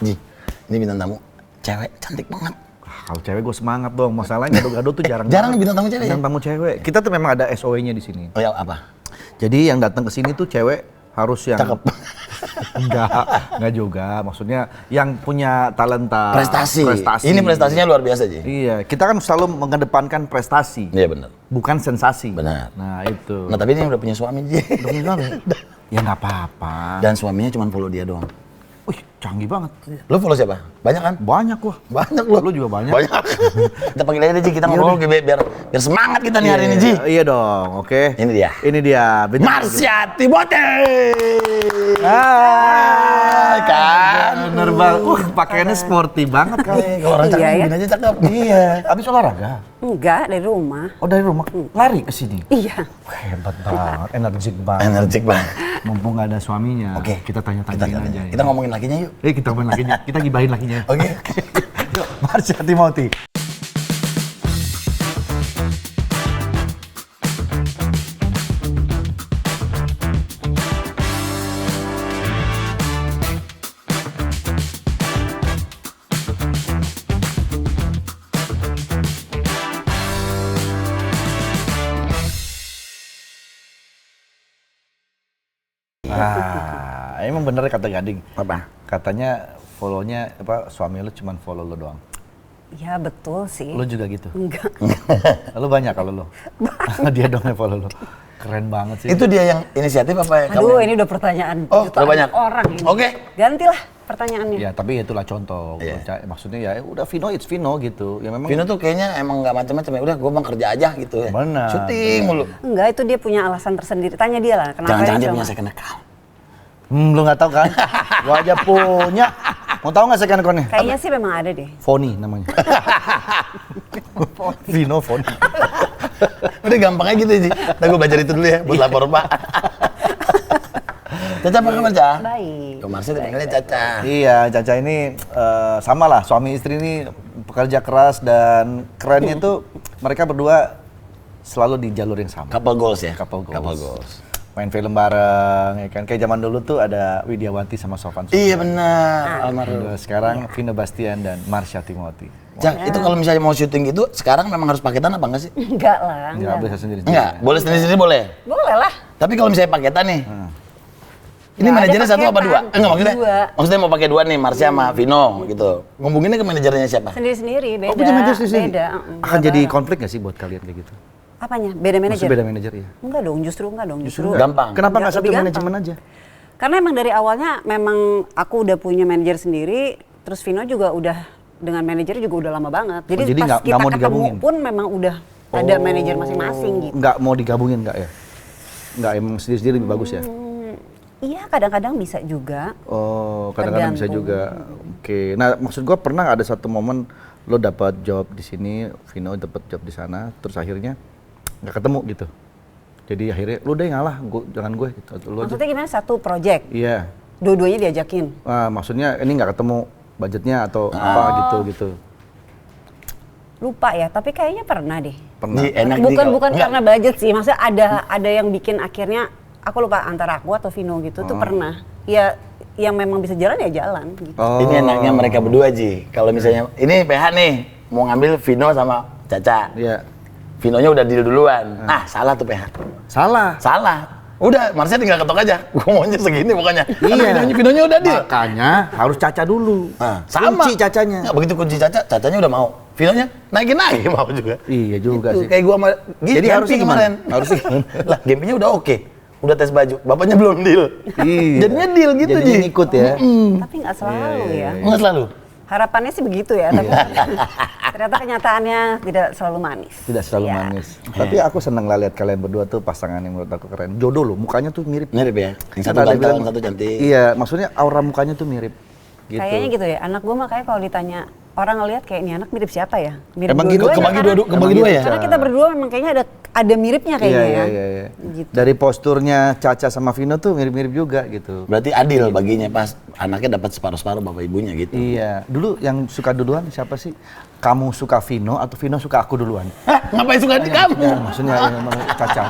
Ji, ini bintang tamu cewek cantik banget. Kalau cewek gue semangat dong, masalahnya gado-gado tuh jarang bintang tamu cewek. Bintang tamu cewek. Kita tuh memang ada SOE-nya di sini. Oh ya apa? Jadi yang datang ke sini tuh cewek harus yang cakep. Enggak juga. Maksudnya yang punya talenta. Prestasi. Ini prestasinya luar biasa, Ji. Iya, kita kan selalu mengedepankan prestasi. Iya benar. Bukan sensasi. Benar. Nah itu. Nah tapi ini udah punya suami, Ji. Udah punya suami? Ya nggak apa-apa. Dan suaminya cuma follow dia doang. Wih, canggih banget. Lo follow siapa? Banyak kan? Banyak gua. Banyak lo. Lu juga banyak. Banyak. Kita panggil aja Ji, kita ngobrol biar semangat kita nih hari ini, Ji. Iya dong, oke. Ini dia. Ini dia. Marsha Timothy. Hai, kan. Bener banget. Pakaiannya sporty banget kali. Kalau orang cakep Iya, ya? begini aja cakep. Iya. Habis olahraga? Enggak, dari rumah. Oh dari rumah? Lari ke sini? Iya. Hebat banget, energik banget. Energik banget. Mumpung nggak ada suaminya, Oke. kita tanya-tanyain aja. Kita ngomongin lakinya yuk. Kita ngomongin lakinya, kita gibahin lakinya. Oke. Yuk, Marsha Timothy. Emang bener kata Gading. Apa? Katanya follow-nya suami lu cuman follow lu doang. Ya betul sih. Lu juga gitu? Enggak. Lu banyak kalau lu? Dia dong yang follow lu. Keren banget sih. Itu dia yang inisiatif apa ya? Aduh, ini udah pertanyaan udah banyak orang ini. Oke. Gantilah pertanyaannya. Ya tapi itulah contoh. Iya. Maksudnya ya udah Vino it's Vino gitu. Ya memang Vino tuh kayaknya emang nggak macam-macam ya. Udah, gue mau kerja aja gitu ya. Benar. Syuting mulu. Enggak, itu dia punya alasan tersendiri. Tanya dia lah, kenapa Jangan-jangan dia cuma- punya second account. lu nggak tahu kan? Gua aja punya. Mau tahu nggak second account-nya? Kayaknya sih memang ada deh. Foni namanya. Vino Foni. Udah gampang aja gitu sih. Nah, gue belajar itu dulu ya buat lapor Pak. Caca apa kabar, Caca? Baik. Marsha dipanggilnya Caca. Iya, Caca ini sama lah, suami istri ini pekerja keras dan kerennya itu mereka berdua selalu di jalur yang sama. Couple goals ya? Couple goals. Couple goals. Main film bareng, ya kan? Kayak zaman dulu tuh ada Widiawanti sama Sofan Sofyan. Iya benar, almarhum. Sekarang Vino Bastian dan Marsha Timothy. Cak, itu kalau misalnya mau syuting itu sekarang memang harus paketan apa enggak sih? Enggak lah. Nggak bisa sendiri. Enggak, boleh sendiri-sendiri boleh. Boleh lah. Tapi kalau misalnya paketan nih, ini Nggak ada manajernya satu apa dua? paketan. Enggak maksudnya? Dua. Maksudnya mau pakai dua nih, Marsha sama Vino gitu. Ngomonginnya ke manajernya siapa? Sendiri-sendiri, beda. Oh, punya manajer sendiri? Beda. Akan jadi konflik nggak sih buat kalian kayak gitu? Apanya? Beda manajer? Maksudnya beda manajer ya? Enggak dong, justru enggak dong. Justru Gampang. Kenapa nggak Nggak, satu lebih manajemen gampang. aja? Karena emang dari awalnya memang aku udah punya manajer sendiri, terus Vino juga udah dengan manajer juga udah lama banget. Jadi, jadi pas nggak kita mau ketemu digabungin? pun memang udah ada manajer masing-masing gitu. Nggak mau digabungin nggak ya? Nggak, emang sendiri-sendiri lebih bagus ya? Iya, kadang-kadang bisa juga. Oh, kadang-kadang bisa Tergantung. juga. Oke. Nah, maksud gua pernah ada satu momen lo dapat job di sini, Vino dapat job di sana, terus akhirnya nggak ketemu gitu. Jadi akhirnya lu deh ngalah, jangan gue gitu. Lu aja. Maksudnya gimana? Satu project, Iya. dua-duanya diajakin. Maksudnya ini nggak ketemu budgetnya atau apa gitu. Lupa ya, tapi kayaknya pernah deh. Pernah. Enak Bukan karena budget sih, maksudnya ada yang bikin akhirnya aku lupa antara aku atau Vino gitu tuh pernah. Ya yang memang bisa jalan ya jalan gitu. Oh. Ini enaknya mereka berdua, Ji. Kalau misalnya, ini PH nih, mau ngambil Vino sama Caca. Iya. Vinonya udah deal duluan. Salah tuh PH. Salah. Salah. Udah, Marsha tinggal ketok aja. Gue maunya segini pokoknya. Iya. Vinonya udah deal. Makanya harus Caca dulu. Sama. Kunci Cacanya. Nah, begitu kunci Cacanya udah mau. Vinonya naikin lagi mau juga. Iya juga Itu, sih. kayak gua sama Jadi harusnya gimana? kemarin. Harusnya gimana? Lah, Gempinya udah oke. Udah tes baju. Bapaknya belum deal. Iya. Jadinya deal gitu, Jadinya Ji. ngikut ya. Tapi nggak selalu ya. Enggak selalu. Harapannya sih begitu ya, tapi ternyata kenyataannya tidak selalu manis. Tidak selalu Ya. manis. Tapi aku seneng lah lihat kalian berdua tuh pasangan yang menurut aku keren. Jodoh loh, mukanya tuh mirip. Mirip ya. Yang satu Kan ada ganteng, bilang- satu cantik. Iya, maksudnya aura mukanya tuh mirip. Gitu. Kayaknya gitu ya, anak gue makanya kalau ditanya orang ngelihat kayak ini anak mirip siapa ya? Mirip Emang gitu? dua-duanya Kebagi karena- dua- kebagi dua ya? Karena kita berdua memang kayaknya ada miripnya kayaknya ya. Iya. Gitu. Dari posturnya Caca sama Vino tuh mirip-mirip juga gitu. Berarti adil baginya pas anaknya dapat separuh-separuh bapak ibunya gitu. Iya. Dulu yang suka duluan siapa sih? Kamu suka Vino atau Vino suka aku duluan? Hah, ngapain suka di kamu? Ya, maksudnya ya, memang Caca.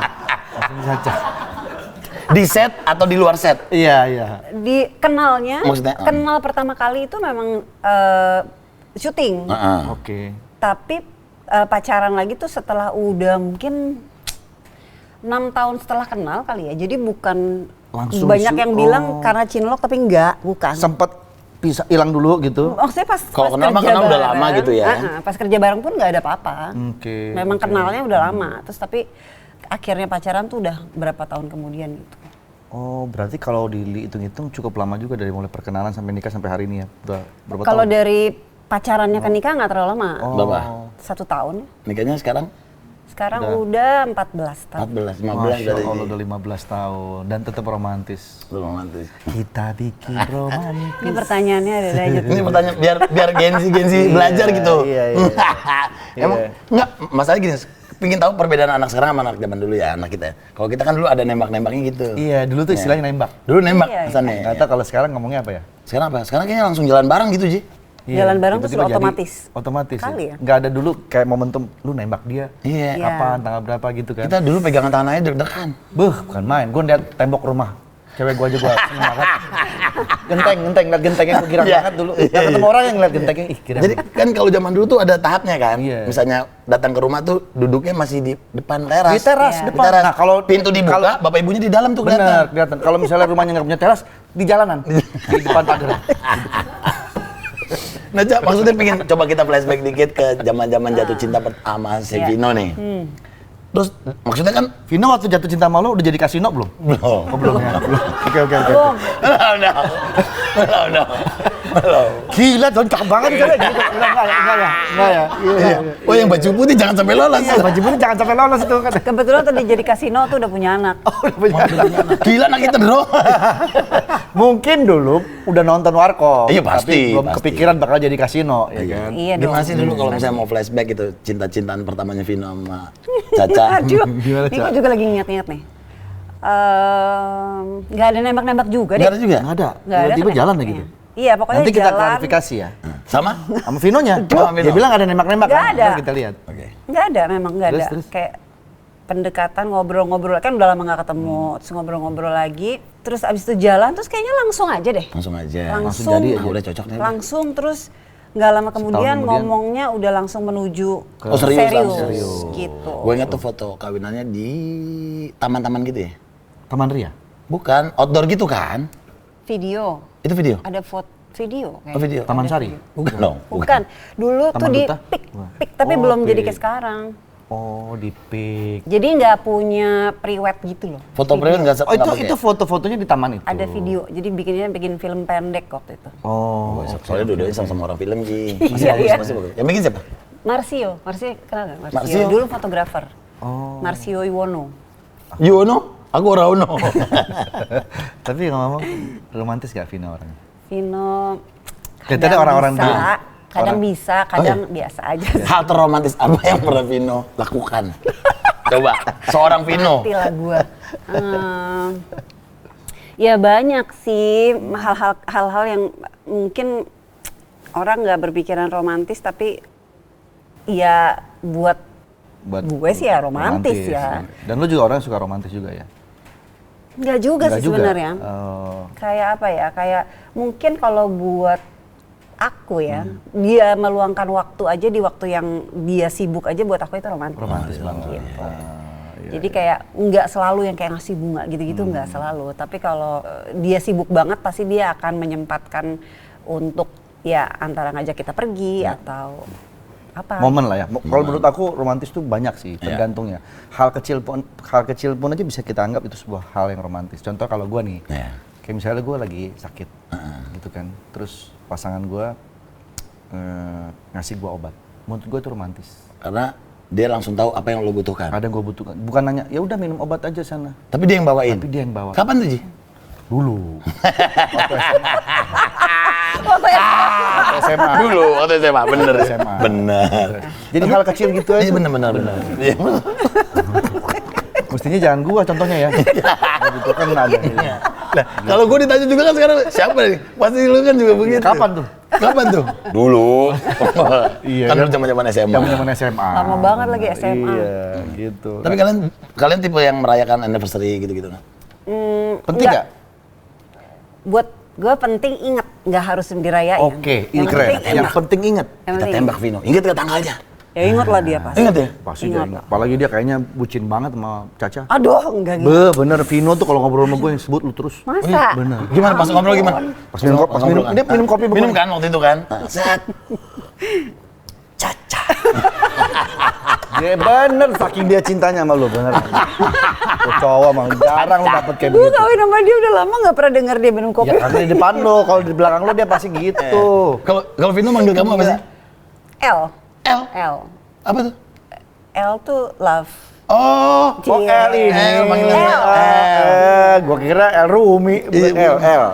Maksudnya Caca. Di set atau di luar set? Iya, iya. Di kenalnya, Maksudnya, kenal pertama kali itu memang syuting. Oke. Tapi pacaran lagi tuh setelah udah mungkin 6 tahun setelah kenal kali ya. Jadi bukan Langsung banyak yang bilang oh. karena cinlok tapi enggak, bukan. Sempat bisa hilang dulu gitu. Maksudnya pas Kalau kenal mah kerja kenal udah bareng, lama gitu ya. pas kerja bareng pun nggak ada apa-apa. Oke, Memang oke. kenalnya udah lama. Terus tapi akhirnya pacaran tuh udah berapa tahun kemudian gitu. Oh, berarti kalau dihitung-hitung cukup lama juga dari mulai perkenalan sampai nikah sampai hari ini ya? Udah berapa Kalau tahun? dari pacarannya ke nikah nggak terlalu lama. Berapa? 1 tahun. Nikahnya sekarang? Sekarang udah 14 tahun. 14, 15 Masya dari Allah, udah 15 tahun dan tetap romantis. romantis. Kita bikin romantis. Ini pertanyaannya ada aja tuh. Ini pertanyaan biar Genzi belajar gitu. iya. Emang enggak, masalahnya gini, pingin tahu perbedaan anak sekarang sama anak zaman dulu ya, anak kita. Kalau kita kan dulu ada nembak-nembaknya gitu. Iya, dulu tuh istilahnya nembak. Dulu nembak Iya, iya. pesannya. Nggak tahu kalau sekarang ngomongnya apa ya? Sekarang apa? Sekarang kayaknya langsung jalan bareng gitu, Ji. Jalan bareng tuh tiba-tiba sudah jadi otomatis. Otomatis Kali ya? Nggak ada dulu kayak momentum lu nembak dia. Iya. Iya. Kapan, tanggal berapa gitu kan. Kita dulu pegangan tangan aja deg-degan. Beuh, bukan main. Gue liat tembok rumah. Cewek gue aja gue seneng banget. Genteng, liat gentengnya gue girang Iya. banget dulu. Nggak ketemu orang yang ngeliat gentengnya, ih girang. Jadi kan kalau zaman dulu tuh ada tahapnya kan. Iya. Misalnya datang ke rumah tuh duduknya masih di depan teras. Di teras, Iya. Di depan. teras. Nah, kalau pintu dibuka, kalau- bapak ibunya di dalam tuh bener, kelihatan. kelihatan. Kalau misalnya rumahnya nggak punya teras, di jalanan. Di depan pagar. Nah, Cak, maksudnya pengen coba kita flashback dikit ke zaman-zaman jatuh cinta pertama si Iya. Vino nih. Terus maksudnya kan Vino waktu jatuh cinta sama lo udah jadi kasino belum? belum. Oh, belum ya? Belum. Oke. Belum. Belum. Gila, John, cakep banget kan? Enggak ya. Iya. Oh, yang baju putih jangan sampai lolos. Iya, baju putih jangan sampai lolos itu kan. Kebetulan tadi jadi kasino tuh udah punya anak. Udah punya anak. Gila anak kita bro. Mungkin dulu udah nonton Warkop. Iya, pasti, Tapi belum pasti. kepikiran bakal jadi kasino, ya kan? Iya dong. Gimana sih dulu kalau misalnya mau flashback gitu cinta-cintaan pertamanya Vino sama Caca? Aduh, Gimana, ini Ca? gue juga lagi nginget-nginget nih. Nggak ada nembak-nembak juga deh. Nggak ada juga? Nggak ada. Nggak ada Tiba-tiba tuh jalan ya nembaknya. gitu. Iya, pokoknya Nanti kita jalan. klarifikasi ya. Sama? Sama Vinonya. Sama Vino. Dia bilang ada nembak-nembak. Nggak kan? ada. Ntar kita lihat. Oke. Nggak ada, memang nggak ada. Terus? Kayak pendekatan, ngobrol-ngobrol. Kan udah lama nggak ketemu, terus ngobrol-ngobrol lagi. Terus abis itu jalan, terus kayaknya langsung aja deh. Langsung aja. Langsung jadi aja. Udah cocok nih. Langsung, terus nggak lama kemudian kemudian. ngomongnya udah langsung menuju Oh, serius, serius, serius. gitu. Gue inget tuh foto kawinannya di taman-taman gitu ya? Taman Ria. Bukan, outdoor gitu kan? Video, Itu video? ada foto video. Oh, video. Taman Ada Sari. video. Bukan dong? Bukan, dulu tuh Taman di Duta? pik, tapi Oh, belum jadi pik. kayak sekarang. Oh, di pik. Jadi nggak punya pre-wed gitu loh. Foto Video. pre nggak Oh, itu foto-fotonya di taman itu. Ada video, jadi bikin film pendek waktu itu. Oh, Soalnya dua-duanya sama-sama orang film, Ji. Masih Iya, bagus, iya. masih bagus. Yang bikin siapa? Marsio kenal nggak? Marsio? Dulu fotografer. Oh. Marsio Iwono. Yuno? Aku ora ono. Tapi ngomong romantis gak Vino orangnya? Vino. Kelihatannya orang-orang bisa, dia. kadang Orang- bisa, kadang biasa aja. Hal terromantis apa yang pernah Vino lakukan? Coba, seorang Vino. Mati lah gue. Ya banyak sih hal-hal yang mungkin orang nggak berpikiran romantis tapi ya buat gue sih ya romantis ya. Dan lu juga orang yang suka romantis juga ya? Nggak juga Nggak sih juga? sebenarnya. Oh. Kayak apa ya? Kayak mungkin kalau buat aku ya, dia meluangkan waktu aja di waktu yang dia sibuk aja buat aku itu romantis. Romantis banget. Gitu. Iya. Jadi kayak nggak selalu yang kayak ngasih bunga gitu-gitu nggak selalu. Tapi kalau dia sibuk banget pasti dia akan menyempatkan untuk ya antara ngajak kita pergi atau apa. Momen lah ya. Kalau menurut aku romantis tuh banyak sih, tergantung ya. Hal kecil pun aja bisa kita anggap itu sebuah hal yang romantis. Contoh kalau gua nih, Iya. kayak misalnya gua lagi sakit, gitu kan. Terus pasangan gua ngasih gua obat. Menurut gua itu romantis. Karena dia langsung tahu apa yang lo butuhkan. Ada yang gua butuhkan. Bukan nanya, ya udah minum obat aja sana. Tapi dia yang bawain. Tapi dia yang bawa. Kapan tuh, Ji? Dulu. Waktu SMA. Dulu, waktu SMA, bener. SMA. Bener. Jadi hal kecil gitu aja. Iya bener. Iya. Mestinya jangan gua contohnya ya. Gitu kan ada. Nah, kalau gue ditanya juga kan sekarang siapa nih? Pasti lu kan juga begitu. Kapan tuh? Kapan tuh? Dulu. Iya, Kan kan? dulu zaman-zaman SMA. Zaman SMA. Lama banget lagi SMA. Iya, gitu. Tapi kalian tipe yang merayakan anniversary gitu-gitu nggak? Penting nggak? Buat gue penting inget, nggak harus dirayain. Oke, ini Yang keren. penting Yang ingat. penting inget. Yang Kita penting tembak Vino. Ingat gak tanggalnya? Ya inget lah dia pasti. Ingat ya? Pasti dia ingat. Apalagi dia kayaknya bucin banget sama Caca. Aduh, enggak gitu. Bener, Vino tuh kalau ngobrol sama gue yang sebut lu terus. Masa? Bener. Gimana pas ngobrol gimana? Pas minum dia minum kopi Minum bukan? kan waktu itu kan? Set. Caca. Dia bener, saking dia cintanya sama lu, bener. Tuh cowok emang jarang lu dapet kayak Gue begitu. kawin sama dia udah lama nggak pernah denger dia minum kopi. Ya karena di depan lo, kalau di belakang lo dia pasti gitu. Kalau Vino manggil kamu apa sih? L. L. L. Apa tuh? L tuh love. Oh. Oh L ini. L, manggilnya Gua kira L Rumi, bukan L.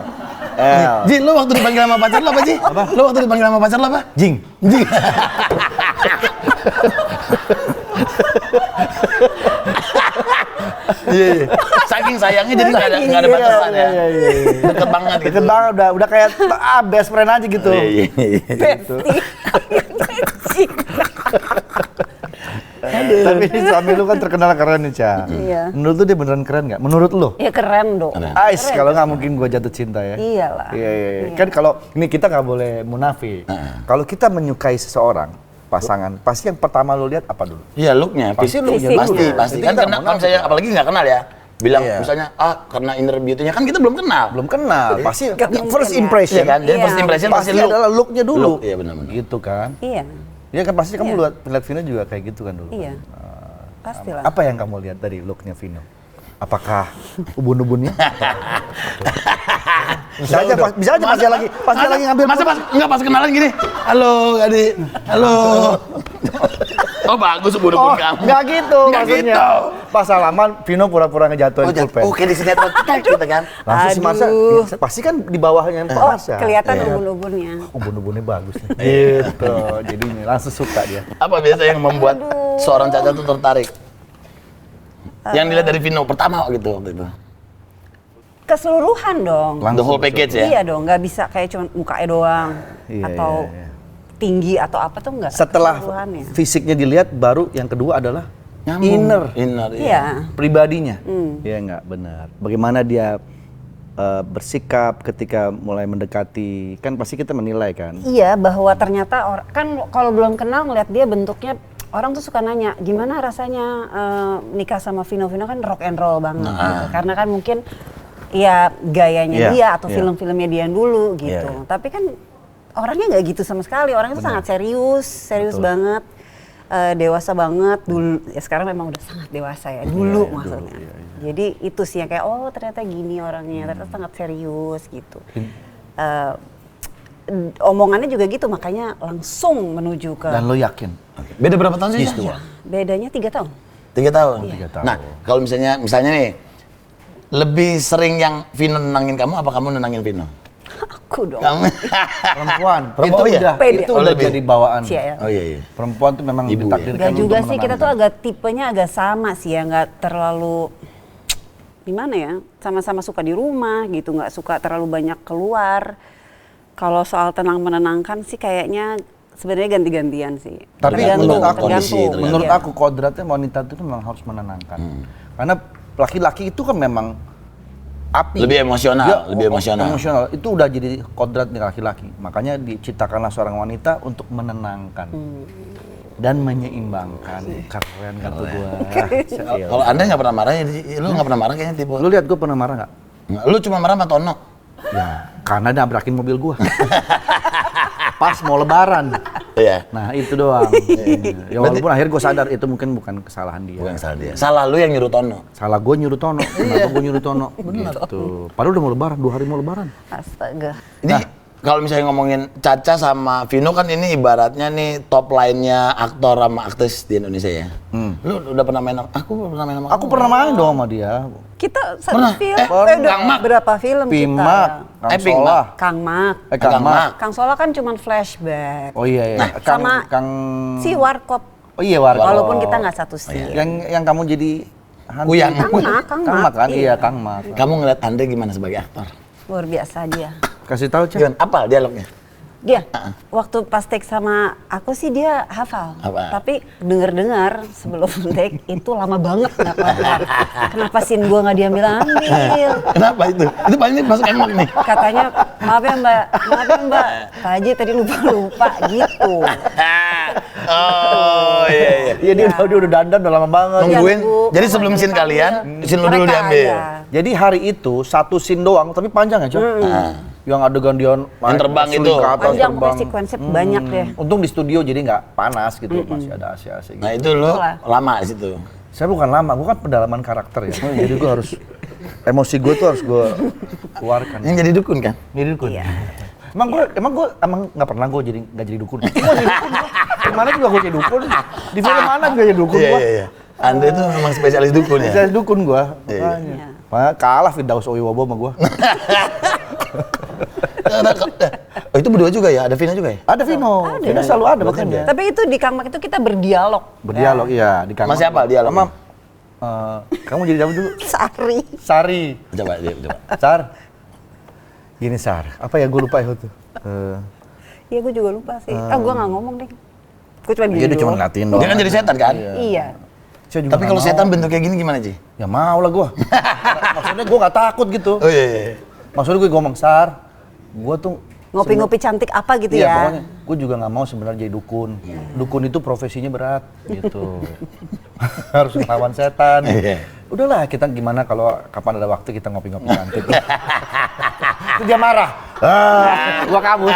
L. Ji, lu waktu dipanggil sama pacar lu apa sih? Apa? Lu waktu dipanggil sama pacar lu apa? Jing. Ji. Iya. Saking sayangnya jadi nggak ada batasan ya. Deket banget gitu. Deket banget, udah kayak best friend aja gitu. Tapi ini suami lu kan terkenal keren nih, Ca. Iya. Menurut lu dia beneran keren nggak? Menurut lu? Ya keren dong. Ais, kalau nggak mungkin gua jatuh cinta ya. Iyalah. Iya. Kan kalau ini kita nggak boleh munafik. Kalau kita menyukai seseorang, pasangan, pasti yang pertama lu lihat apa dulu? Iya, looknya. Pasti looknya dulu. Pasti. Itu Kan kita kena, munafik. kalau saya apalagi nggak kenal ya. Bilang Iya. misalnya, karena inner beauty-nya kan kita belum kenal. Belum kenal, pasti Nggak mungkin first ya. impression. Iya kan? Jadi Iya. first impression Pasti look. adalah looknya dulu. Look, iya benar-benar. Gitu kan? Iya. Iya kan pasti kamu Iya. lihat Vino juga kayak gitu kan dulu. Iya. Pastilah. Apa yang kamu lihat dari looknya Vino? Apakah ubun-ubunnya? bisa aja pas dia lagi ngambil. Masa pas kenalan gini. Halo, Adik. Halo. Oh, bagus ubun-ubun kamu. Nggak gitu Nggak maksudnya. gitu. Pas salaman, Vino pura-pura ngejatuhin pulpen. Oke, di sinetron kita kan. Langsung si Marsha, Aduh. pasti kan di bawahnya Oh, Marsha. kelihatan Iya. ubun-ubunnya. Ubun-ubunnya bagus nih. Gitu, jadi langsung suka dia. Apa biasa yang membuat seorang Caca tuh tertarik? Yang dilihat dari Vino pertama gitu waktu itu. Keseluruhan dong. The whole package ya. Iya dong, nggak bisa kayak cuma mukanya doang Iya, atau iya. tinggi atau apa tuh nggak. Setelah keseluruhannya. fisiknya dilihat, baru yang kedua adalah Inner, Iya. pribadinya. Iya nggak benar. Bagaimana dia bersikap ketika mulai mendekati, kan pasti kita menilai kan. Iya, bahwa ternyata kan kalau belum kenal ngeliat dia bentuknya, orang tuh suka nanya gimana rasanya nikah sama Vino. Vino kan rock and roll banget gitu. Karena kan mungkin ya gayanya Iya, dia atau iya. film-filmnya dia dulu gitu. Iya. Tapi kan orangnya nggak gitu sama sekali. Orangnya tuh sangat serius Betul. banget, dewasa banget dulu. Ya sekarang memang udah sangat dewasa ya dulu Iya, maksudnya. dulu, iya. Jadi itu sih yang kayak oh ternyata gini orangnya, ternyata sangat serius gitu. Omongannya juga gitu, makanya langsung menuju ke Dan lo yakin? Beda berapa tahun sih? ya, bedanya 3 tahun. 3 tahun. 3 tahun. Nah, kalau misalnya nih, lebih sering yang Vino nenangin kamu, apa kamu nenangin Vino? Aku dong. Kamu. Perempuan Itu ya? udah, Pede. itu Oh, udah lebih. jadi bawaan. Cia ya. Oh iya. Perempuan tuh memang Ibu, ditakdirkan Gak untuk juga sih, kita tuh menenangkan. agak tipenya agak sama sih ya, nggak terlalu gimana ya, sama-sama suka di rumah gitu, nggak suka terlalu banyak keluar. Kalau soal tenang menenangkan sih kayaknya sebenarnya ganti-gantian sih. Tapi Tergantung, menurut aku, kondisi, tergantung. menurut Iya. aku kodratnya wanita itu memang harus menenangkan. Karena laki-laki itu kan memang api. Lebih emosional, Dia lebih emosional. Itu udah jadi kodrat nih laki-laki. Makanya diciptakanlah seorang wanita untuk menenangkan dan menyeimbangkan. Keren kata gua. Kalau Anda nggak pernah marah, lu nggak pernah marah kayaknya tipe. Lu lihat gua pernah marah nggak? Lu cuma marah sama Tono. Ya, karena nabrakin mobil gua. Pas mau lebaran. Iya. Nah, itu doang. Ya walaupun akhirnya gua sadar itu mungkin bukan kesalahan dia. Bukan salah dia. Salah lu yang nyuruh Tono. Salah gue nyuruh Tono. Kenapa gue nyuruh Tono? Gitu. Padahal udah mau lebaran, 2 hari mau lebaran. Astaga. Ini kalau misalnya ngomongin Caca sama Vino kan ini ibaratnya nih top line-nya aktor sama aktris di Indonesia ya. Lu udah pernah main sama aku pernah main sama Aku pernah main dong sama dia. Kita satu Pernah? film, Kang udah Mak. berapa film Pimak, kita? Kang Pink Solah. Mak. Kang Mak. Kang Kang Mak. Mak. Kang Sola kan cuma flashback. Oh iya, iya. sama Kang... Si Warkop. Oh iya, Warkop. Walaupun kita nggak satu scene. Yang kamu jadi hantu. Uyang. Kang Kang Mak, Mak kan? iya. Iya, Kang Mak. Kamu ngeliat Anda gimana sebagai aktor? Luar biasa dia. Kasih tahu, Cak. Gimana? Apa dialognya? Dia waktu pas take sama aku sih dia hafal. Tapi dengar sebelum take itu lama banget nggak kelar. Kenapa scene gua nggak diambil? Kenapa itu? Itu paling masuk emak nih. Katanya maaf ya Mbak, Pak Haji tadi lupa gitu. Oh iya. Iya dia udah dandan udah lama banget. Nungguin. Iya, Jadi sebelum scene kalian, scene lu dulu Mereka, diambil. iya. Jadi hari itu satu scene doang tapi panjang ya, Cok. Yang adegan dia Yang terbang suling itu. ke atas, Panjang terbang. konsep banyak deh. Untung di studio jadi nggak panas gitu, masih ada AC gitu. Nah itu lu lama di situ. Saya bukan lama, gue kan pendalaman karakter ya. Jadi gue harus emosi gue tuh harus gue keluarkan. Yang jadi dukun kan? Jadi dukun. Iya. Emang gue nggak pernah gue nggak jadi dukun. Gue jadi dukun. Di mana juga gue jadi dukun. Di film mana juga jadi dukun gue. Iya. Andre tuh memang spesialis dukun ya? Spesialis dukun gue. Iya. Makanya kalah Firdaus Owiwobo sama gue. Oh itu berdua juga ya? Ada Vina juga ya? Ada Vino. Vino selalu ada makanya. Tapi itu di Kangmak itu kita berdialog. Berdialog iya di kamar. Mas siapa dialog? Sama kamu jadi siapa dulu? Sari. Coba. Sar. Gini Sar, apa ya gue lupa itu. Iya gue juga lupa sih. Gue nggak ngomong deh. Gue cuma Dia gini cuma doang. ngeliatin doang. Dia kan jadi setan kan? Iya. Tapi kalau setan bentuk kayak gini gimana Ji? Ya mau lah gue. Maksudnya gue gak takut gitu. Oh iya. Maksudnya gue ngomong Sar, gue tuh Ngopi-ngopi cantik apa gitu iya, ya. pokoknya gue juga nggak mau sebenarnya jadi dukun. Dukun itu profesinya berat gitu. Harus melawan setan. Udahlah kita gimana kalau kapan ada waktu kita ngopi-ngopi cantik. Itu dia marah. Gua kabur.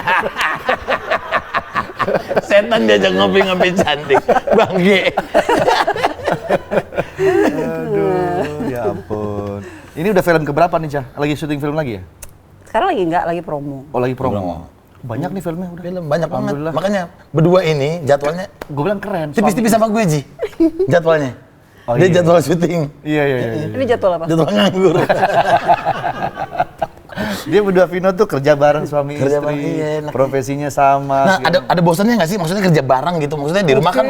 Setan diajak ngopi-ngopi cantik. Bangke. Aduh, ya ampun. Ini udah film keberapa nih, Cah? Lagi syuting film lagi ya? Sekarang lagi nggak, lagi promo. Oh, lagi promo. Banyak nih filmnya udah. Film banyak banget. Alhamdulillah. Makanya berdua ini jadwalnya Gue bilang keren. tipis-tipis sama gue Ji. Jadwalnya. Oh, Dia iya. jadwal syuting. Iya. Ini jadwal apa? Jadwal nganggur. Dia berdua Vino tuh kerja bareng suami Kerja istri. bareng, iya, enak. Profesinya sama. Nah, ada bosannya nggak sih? Maksudnya kerja bareng gitu. Maksudnya di rumah kan.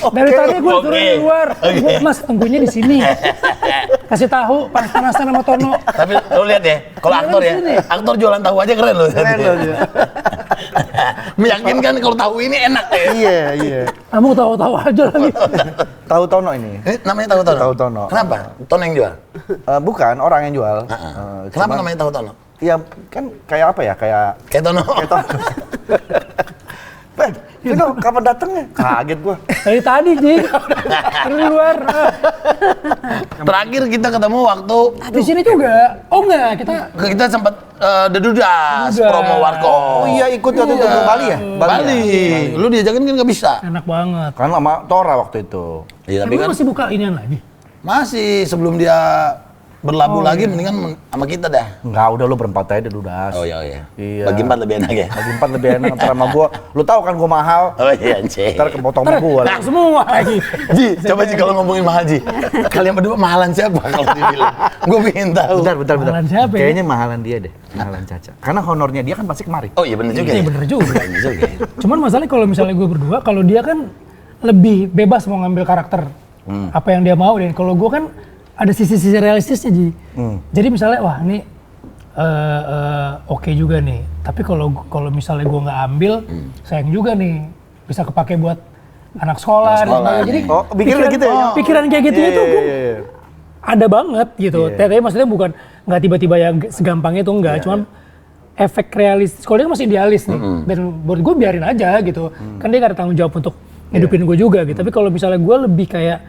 Dari tadi gue turun di luar, Oke. gue Mas tunggunya di sini. Kasih tahu panas-panasan sama Tono. Tapi lo lihat ya, kalau aktor ya, aktor jualan tahu aja keren loh. Keren loh dia. Meyakinkan kalau tahu ini enak ya. Iya. Kamu tahu-tahu aja lagi. Tahu Tono ini? Namanya tahu Tono. Tahu Tono. Kenapa? Tono yang jual. Bukan, orang yang jual. Kenapa Cuman- namanya tahu Tono? Iya, kan kayak apa ya? Kayak Kayak Tono. Ben, Vino kapan datangnya? Kaget gua. Dari tadi, Ji. Turun di luar. Terakhir kita ketemu waktu Di sini juga. Oh enggak, kita sempat dedudas Dedudas. promo Warkop. Oh iya, ikut waktu itu ke Bali ya? Bali. Lu diajakin kan nggak bisa. enak banget. Kan sama Tora waktu itu. Iya, tapi Emang kan masih buka inian lagi? masih sebelum dia berlabuh lagi mendingan sama kita dah. Enggak, udah lu berempat aja udah ludas. Oh iya. Iya. Bagi 4 lebih enak ya. Bagi 4 lebih enak ntar sama gua. Lu tahu kan gua mahal. Oh iya, anjing. Ntar kepotong sama gua. Nah, semua lagi. Ji, coba Ji kalau ngomongin mahal Ji. Kalian berdua mahalan siapa kalau dibilang? Gue pengen tahu. Bentar. Mahalan siapa ya? Kayaknya mahalan dia deh. Mahalan Caca. Karena honornya dia kan pasti kemari. Oh iya bener juga. Iya ya? bener juga. Bener juga. Ya. Cuman masalahnya kalau misalnya gue berdua, kalau dia kan lebih bebas mau ngambil karakter apa yang dia mau, dan kalau gue kan ada sisi-sisi realistisnya Ji. Jadi misalnya wah ini oke juga nih, tapi kalau misalnya gue nggak ambil, sayang juga nih, bisa kepake buat anak sekolah. Dan sebagainya. Jadi Oh, pikiran gitu ya? pikiran kayak gitu itu gue Iya. ada banget gitu. Tapi maksudnya bukan nggak tiba-tiba yang segampang itu enggak, cuman efek realistis. Kalau dia kan masih idealis nih, dan buat gue biarin aja gitu. Kan dia nggak ada tanggung jawab untuk hidupin gue juga gitu. Tapi kalau misalnya gue lebih kayak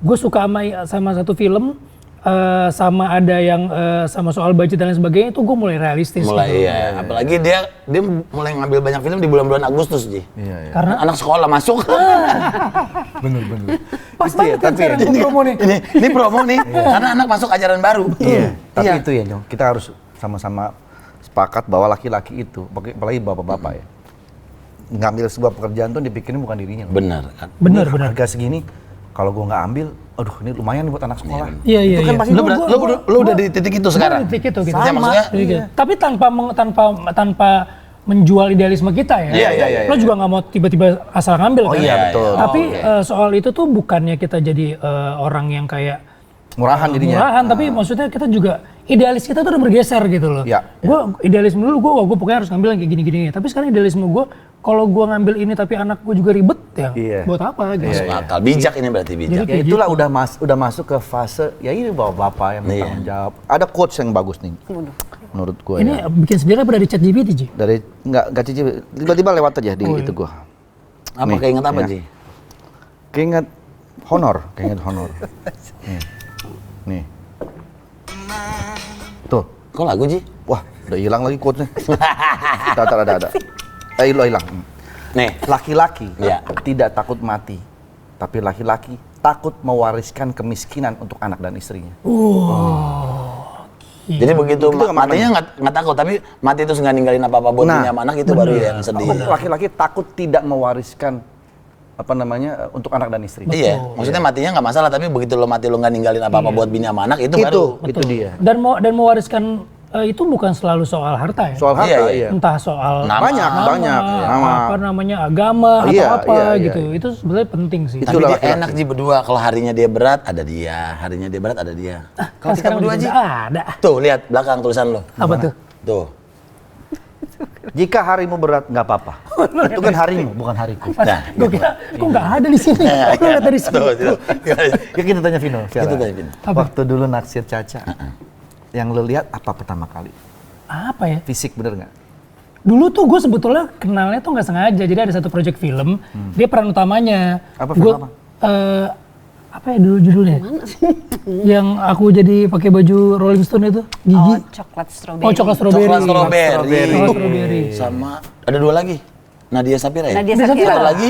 gue suka sama satu film, sama ada yang sama soal budget dan lain sebagainya, itu gue mulai realistis. Mulai gitu. iya. Apalagi dia mulai ngambil banyak film di bulan-bulan Agustus Ji. Iya. Karena Anak sekolah masuk. Bener. pas Itu banget ya, kan tapi sekarang ya. gue promo nih. ini promo nih, karena anak masuk ajaran baru. Iya. Tapi Iya. itu ya, Nyong. Kita harus sama-sama sepakat bahwa laki-laki itu, apalagi bapak-bapak ya, ngambil sebuah pekerjaan tuh dipikirin bukan dirinya. Benar kan. Bener. Harga segini, kalau gua nggak ambil, aduh ini lumayan nih buat anak sekolah. Iya. Itu kan pasti Lu udah di titik itu sekarang. Di titik itu gitu. Ya, maksudnya Gitu. Tapi tanpa menjual idealisme kita ya. Iya. Lo juga nggak mau tiba-tiba asal ngambil Oh kan. iya betul. Tapi soal itu tuh bukannya kita jadi orang yang kayak Murahan jadinya. Murahan, tapi maksudnya kita juga idealis kita tuh udah bergeser gitu loh. Ya. Gue idealisme dulu gue pokoknya harus ngambil yang kayak gini-gini. Tapi sekarang idealisme gue kalau gue ngambil ini tapi anak gue juga ribet ya. Iya. Buat apa gitu. Masuk akal. Bijak ini berarti bijak. Jadi Ya itulah udah masuk ke fase ya ini bapak yang bertanggung jawab. Ada quotes yang bagus nih. Menurut gue Ini ya. bikin sendiri apa dari ChatGPT, Ji? Dari nggak cici tiba-tiba lewat aja di itu gue. Apa Nih, keinget apa, ya. Ji? Keinget honor. Nih. Tuh. Kok lagu, Ji? Wah, udah hilang lagi quotes-nya. ada. Hilang. Nih. Laki-laki Iya. tidak takut mati, tapi laki-laki takut mewariskan kemiskinan untuk anak dan istrinya. Jadi begitu Itu matinya nggak takut, tapi mati itu nggak ninggalin apa-apa buat punya anak itu baru yang sedih. Laki-laki takut tidak mewariskan untuk anak dan istri. Iya, maksudnya matinya nggak masalah, tapi begitu lo mati lo nggak ninggalin apa-apa buat bini sama anak itu baru. Itu dia. Dan mewariskan itu bukan selalu soal harta ya. Soal harta, Iya, iya. Entah soal Nama. Banyak. apa namanya agama atau Iya, apa iya, gitu. Itu sebenarnya penting sih. Tapi Itulah dia laki-laki. enak Ji berdua, kalau harinya dia berat ada dia, harinya dia berat ada dia. Kalau kita berdua Ji, ada. tuh lihat belakang tulisan lo. Apa tuh? Tuh. Jika harimu berat, nggak apa-apa. Itu kan harimu, bukan hariku. Nah, Gue kira kok nggak ada di sini. Lu lihat dari sini. Tuh. Ya kita tanya Vino. Kita tanya Vino. Waktu dulu naksir Caca, yang lo lihat apa pertama kali? Apa ya? Fisik bener nggak? Dulu tuh gue sebetulnya kenalnya tuh nggak sengaja. Jadi ada satu project film, dia peran utamanya. Apa film apa? Apa ya dulu judulnya? Yang aku jadi pakai baju Rolling Stone itu, Gigi. Coklat strawberry. Oh, coklat strawberry. Coklat strawberry. Coklat strawberry. Sama ada dua lagi. Nadia Sapira ya? Nadia Nadia Safira. Satu lagi.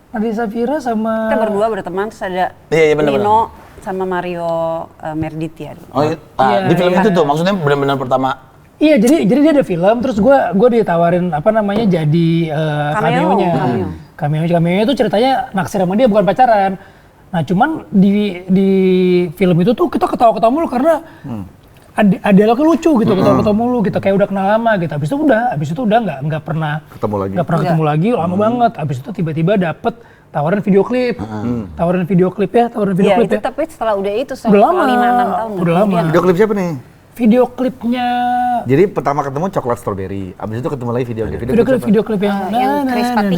Nadia Safira sama... Kita berdua berteman, terus ada Iya, benar. Nino sama Mario Merditya. Oh, Iya, di film iya. itu tuh maksudnya benar-benar pertama. Iya, jadi dia ada film, terus gue ditawarin jadi cameo-nya. Cameo-nya itu ceritanya naksir sama dia, bukan pacaran. Nah, cuman di film itu tuh kita ketawa-ketawa mulu karena dialognya lucu gitu, ketawa-ketawa mulu gitu, kayak udah kenal lama gitu. Habis itu udah nggak pernah ketemu lagi, lama banget. Habis itu tiba-tiba dapet tawaran video klip. Tawaran video klip ya. Iya, itu tapi setelah udah itu, Udah lama. 5-6 tahun. Udah lama. Video klip siapa nih? Video klipnya Jadi pertama ketemu coklat strawberry, abis itu ketemu lagi video klip. video klip yang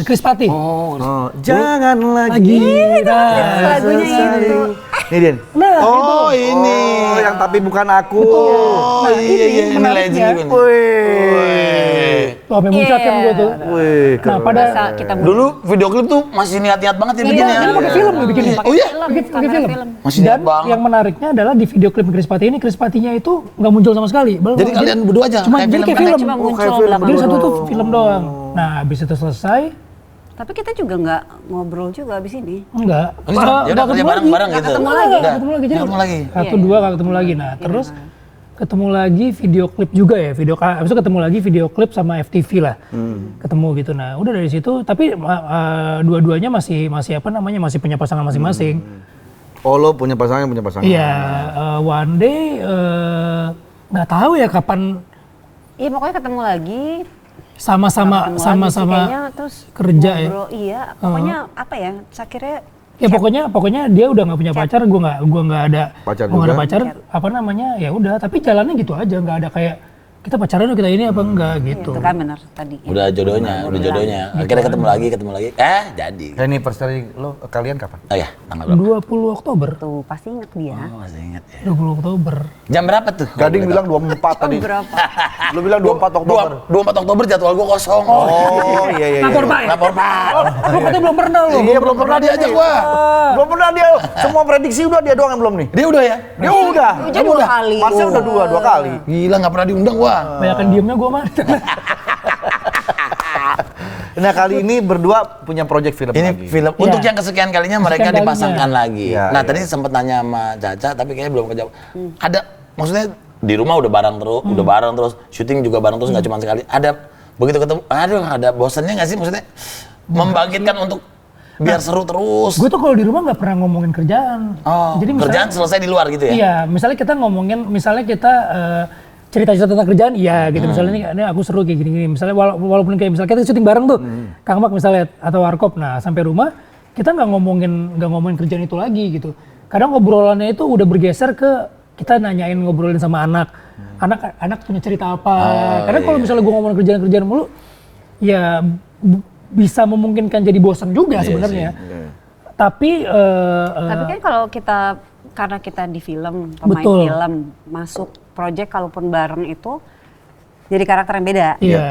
Chris Pati. Oh, jangan Lagi lagunya itu. Nih Din. Nah, Oh ini. Oh yang tapi bukan aku. Oh iya, ini legend juga nih. Wih. tuh sampai muncratkan gue tuh. Wih. Nah, pada Kita Dulu video klip tuh masih niat-niat banget ya bikinnya. dia pakai film loh bikinnya. Oh iya? Pakai film. Masih Dan niat banget. yang menariknya adalah di video klip Chris Pati ini, Chris Patinya itu nggak muncul sama sekali. Jadi kalian berdua aja Cuma kayak jadi film kayak kan? film. Cuma muncul kayak film. belakang. Jadi satu tuh film doang. Nah, habis itu selesai, Tapi kita juga nggak ngobrol juga abis ini. enggak. Ini ya udah kerja bareng-bareng gitu. ketemu lagi. Udah, Ketemu lagi. Jadi ketemu lagi. satu dua kali ketemu lagi. Nah, terus ketemu lagi video klip juga ya. Habis itu ketemu lagi video klip sama FTV lah. Ketemu gitu. Nah, udah dari situ. Tapi dua-duanya masih punya pasangan masing-masing. Oh lo punya pasangan. Iya, one day nggak tahu ya kapan Iya pokoknya ketemu lagi. sama-sama Kayaknya terus kerja ya. ngobrol, iya. Pokoknya apa ya? Akhirnya Ya pokoknya dia udah nggak punya pacar, gua nggak ada Pacar gua nggak ada juga? pacar, apa namanya, ya udah. Tapi jalannya gitu aja, nggak ada kayak kita pacaran kita ini apa enggak gitu. itu kan benar tadi. Udah jodohnya. Akhirnya ketemu lagi. Jadi. Anniversary lo kalian kapan? Oh ya, tanggal berapa? 20 Oktober. Tuh pasti inget dia. Oh, masih ingat ya. 20 Oktober. Jam berapa tuh? Gading bilang 24 tadi. Berapa? Lo bilang 24 Oktober. 24 Oktober jadwal gua kosong. Oh iya. Lapor Pak. Lapor Pak. Lu katanya belum pernah lo. Iya belum pernah diajak gua. Belum pernah dia. Semua prediksi udah dia doang yang belum nih. Dia udah ya? Dia udah. Udah dua kali. Marsnya udah dua kali. Gila nggak pernah diundang gua. Banyakan diemnya gue mah. Nah kali ini berdua punya project film Ini lagi. film untuk yang kesekian kalinya mereka Kesekian dipasangkan lagi. Iya, Nah iya. tadi sempat nanya sama Caca tapi kayaknya belum kejawab. Ada maksudnya di rumah udah bareng terus, syuting juga bareng terus nggak cuma sekali. Ada begitu ketemu, ada bosannya nggak sih maksudnya membangkitkan untuk biar seru terus. Gue tuh kalau di rumah nggak pernah ngomongin kerjaan. Oh, Jadi kerjaan selesai di luar gitu ya? Iya, misalnya kita cerita-cerita tentang kerjaan, iya gitu. Misalnya ini aku seru kayak gini-gini. Misalnya walaupun kayak misalnya kita syuting bareng tuh, Kang Mak misalnya atau Warkop. Nah sampai rumah kita nggak ngomongin kerjaan itu lagi gitu. kadang ngobrolannya itu udah bergeser ke kita nanyain ngobrolin sama anak. Anak punya cerita apa. Karena kalau misalnya gue ngomongin kerjaan-kerjaan mulu, ya bisa memungkinkan jadi bosan juga sebenarnya. Tapi kan kalau kita, karena kita di film, pemain film, masuk project kalaupun bareng itu, jadi karakter yang beda. Iya.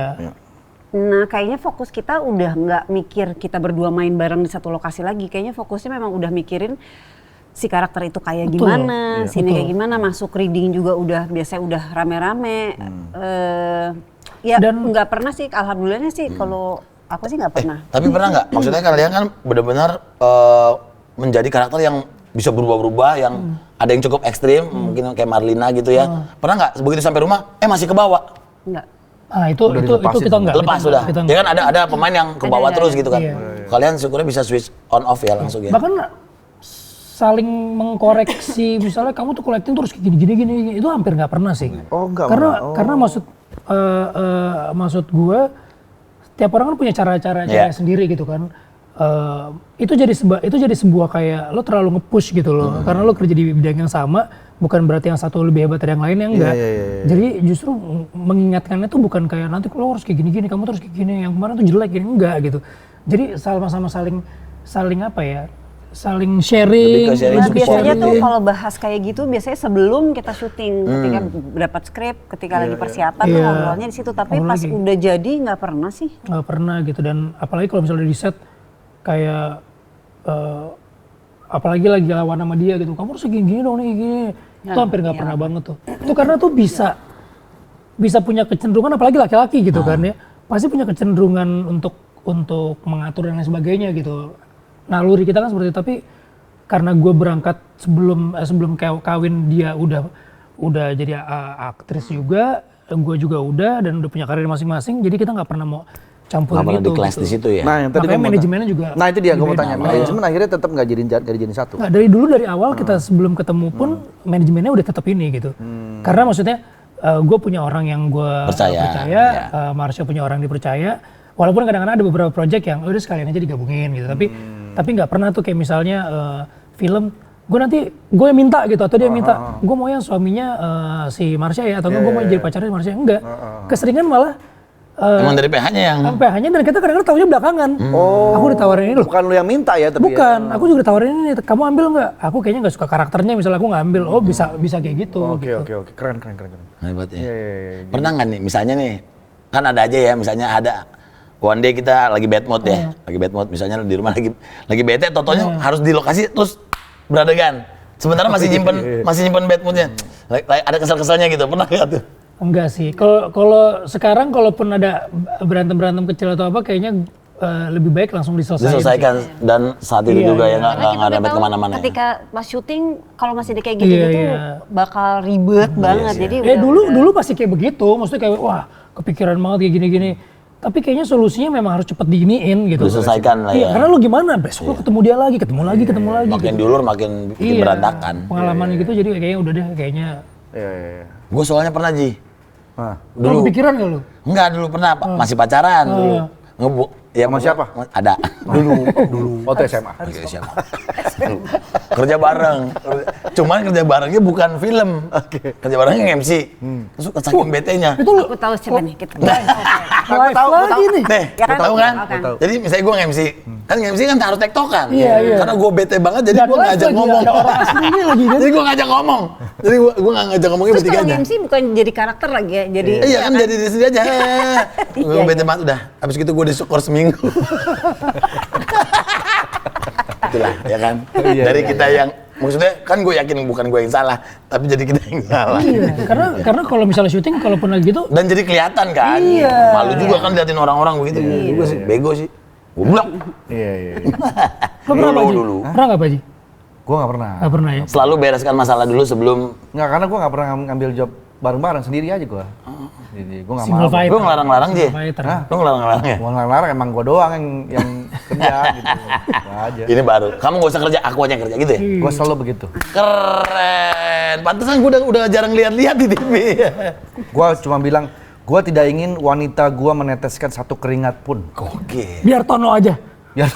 Nah kayaknya fokus kita udah nggak mikir kita berdua main bareng di satu lokasi lagi. Kayaknya fokusnya memang udah mikirin si karakter itu kayak gimana, sini kayak gimana, masuk reading juga biasanya udah rame-rame. Ya nggak pernah sih, alhamdulillahnya sih kalau aku sih nggak pernah. Tapi pernah nggak? Maksudnya kalian kan benar-benar menjadi karakter yang bisa berubah-berubah, yang ada yang cukup ekstrim, mungkin kayak Marlina gitu ya. Pernah nggak begitu sampai rumah, masih ke bawah? Enggak. Ah itu kita nggak. Lepas sudah. Ya kan ada pemain yang ke bawah terus gitu kan. Kalian syukurnya bisa switch on off ya langsung ya. Bahkan saling mengkoreksi, misalnya kamu tuh collecting terus gini, itu hampir nggak pernah sih. Oh enggak. Karena maksud gue, tiap orang kan punya cara sendiri gitu kan. Itu jadi sebuah kayak lo terlalu nge-push gitu loh, karena lo kerja di bidang yang sama, bukan berarti yang satu lebih hebat dari yang lain, yang enggak. Jadi justru mengingatkannya tuh bukan kayak nanti lo harus kayak gini, kamu terus kayak gini, yang kemarin tuh jelek gini, enggak gitu. Jadi sama-sama saling apa ya? Saling sharing. Nah, biasanya tuh kalau bahas kayak gitu biasanya sebelum kita syuting, ketika dapat skrip, ketika lagi persiapan tuh ngobrolnya di situ. Tapi pas udah jadi nggak pernah sih. Nggak pernah gitu, dan apalagi kalau misalnya di set kayak apalagi lagi lawan sama dia gitu, kamu harus gini dong nih gini. Itu hampir nggak pernah banget tuh. Itu karena tuh bisa punya kecenderungan, apalagi laki-laki gitu kan ya, pasti punya kecenderungan untuk mengatur dan lain sebagainya gitu. Naluri kita kan seperti itu, tapi karena gue berangkat sebelum kawin dia udah jadi aktris juga, gue juga udah, dan udah punya karir masing-masing, jadi kita nggak pernah mau campurin itu. Di kelas gitu. di situ ya. Nah, yang tadi manajemennya juga. Nah itu dia gue mau tanya. Manajemen akhirnya tetap nggak jadi satu. Nah, dari awal kita sebelum ketemu pun manajemennya udah tetap ini gitu. Karena maksudnya gue punya orang yang gue percaya, Marsha punya orang dipercaya. Walaupun kadang-kadang ada beberapa project yang udah sekalian aja digabungin gitu, tapi nggak pernah tuh kayak misalnya film gue yang minta gitu, atau dia minta gue mau yang suaminya si Marsha ya, atau gue mau jadi pacarnya Marsha, enggak. Keseringan malah emang dari PH-nya yang dan kita kadang-kadang tahunya belakangan. Aku ditawarin ini loh. Bukan lu yang minta ya, tapi bukan, aku juga ditawarin ini, kamu ambil nggak? Aku kayaknya nggak suka karakternya, misalnya aku nggak ambil. Oh bisa kayak gitu. Oke. Keren. hebat ya. Pernah nggak nih misalnya nih, kan ada aja ya, misalnya ada one day kita lagi bad mood ya, lagi bad mood, misalnya di rumah lagi bete, totonya harus di lokasi terus beradegan. Sementara masih nyimpen bad moodnya. Ada kesel-keselnya gitu, pernah nggak tuh? Enggak sih. Kalau sekarang kalaupun ada berantem kecil atau apa, kayaknya lebih baik langsung diselesaikan. Dan saat itu juga ya nggak rembet kemana-mana. Ketika pas syuting kalau masih kayak gitu bakal ribet banget. Jadi dulu pasti kayak begitu. Maksudnya kayak wah kepikiran banget kayak gini-gini. Tapi kayaknya solusinya memang harus cepet diiniin gitu. Diselesaikan lah ya. Karena lu gimana? Besok lu ketemu dia lagi, ketemu lagi. Makin dulur makin berantakan. Pengalaman gitu, jadi kayaknya udah deh kayaknya. Gue soalnya pernah Ji. Dulu kepikiran gak lu? Enggak, dulu pernah masih pacaran dulu. Ya sama siapa? Ada. Dulu. Waktu SMA. Kerja bareng. Cuman kerja barengnya bukan film. Kerja barengnya MC. Terus saking bete-nya. Aku tahu siapa nih kita. Aku tahu nih. Nih, tahu kan? Jadi misalnya gue MC. Kan MC kan harus tektokan. Karena gue bete banget jadi gue ngajak ngomong. Jadi gue ngajak ngomong. Jadi gue nggak ngajak ngomongnya bertiga aja. Terus kalau MC bukan jadi karakter lagi ya? Jadi iya kan jadi diri sendiri aja. Gue bete banget udah. Habis gitu gue disyukur seminggu. Itulah ya kan. Dari kita yang maksudnya kan gue yakin bukan gue yang salah, tapi jadi kita yang salah. Karena kalau misalnya syuting kalaupun lagi gitu dan jadi kelihatan kan. Malu juga kan liatin orang-orang begitu. Juga sih bego sih. Goblok. Iya. Lo pernah apa Ji? Pernah nggak Pak Ji? Gue nggak pernah. Nggak pernah ya? Selalu bereskan masalah dulu sebelum. Nggak, karena gue nggak pernah ngambil job bareng-bareng, sendiri aja gue. Jadi gue nggak mau. Gue ngelarang-larang Ji. Lo ngelarang-larang ya? Gue ngelarang, emang gue doang yang kerja gitu. Aja. Ini baru. Kamu nggak usah kerja, aku aja yang kerja gitu ya? Gue selalu begitu. Keren. Pantesan gue udah jarang lihat-lihat di TV. Gue cuma bilang, gue tidak ingin wanita gue meneteskan satu keringat pun. Oke. Biar Tono aja. Ya.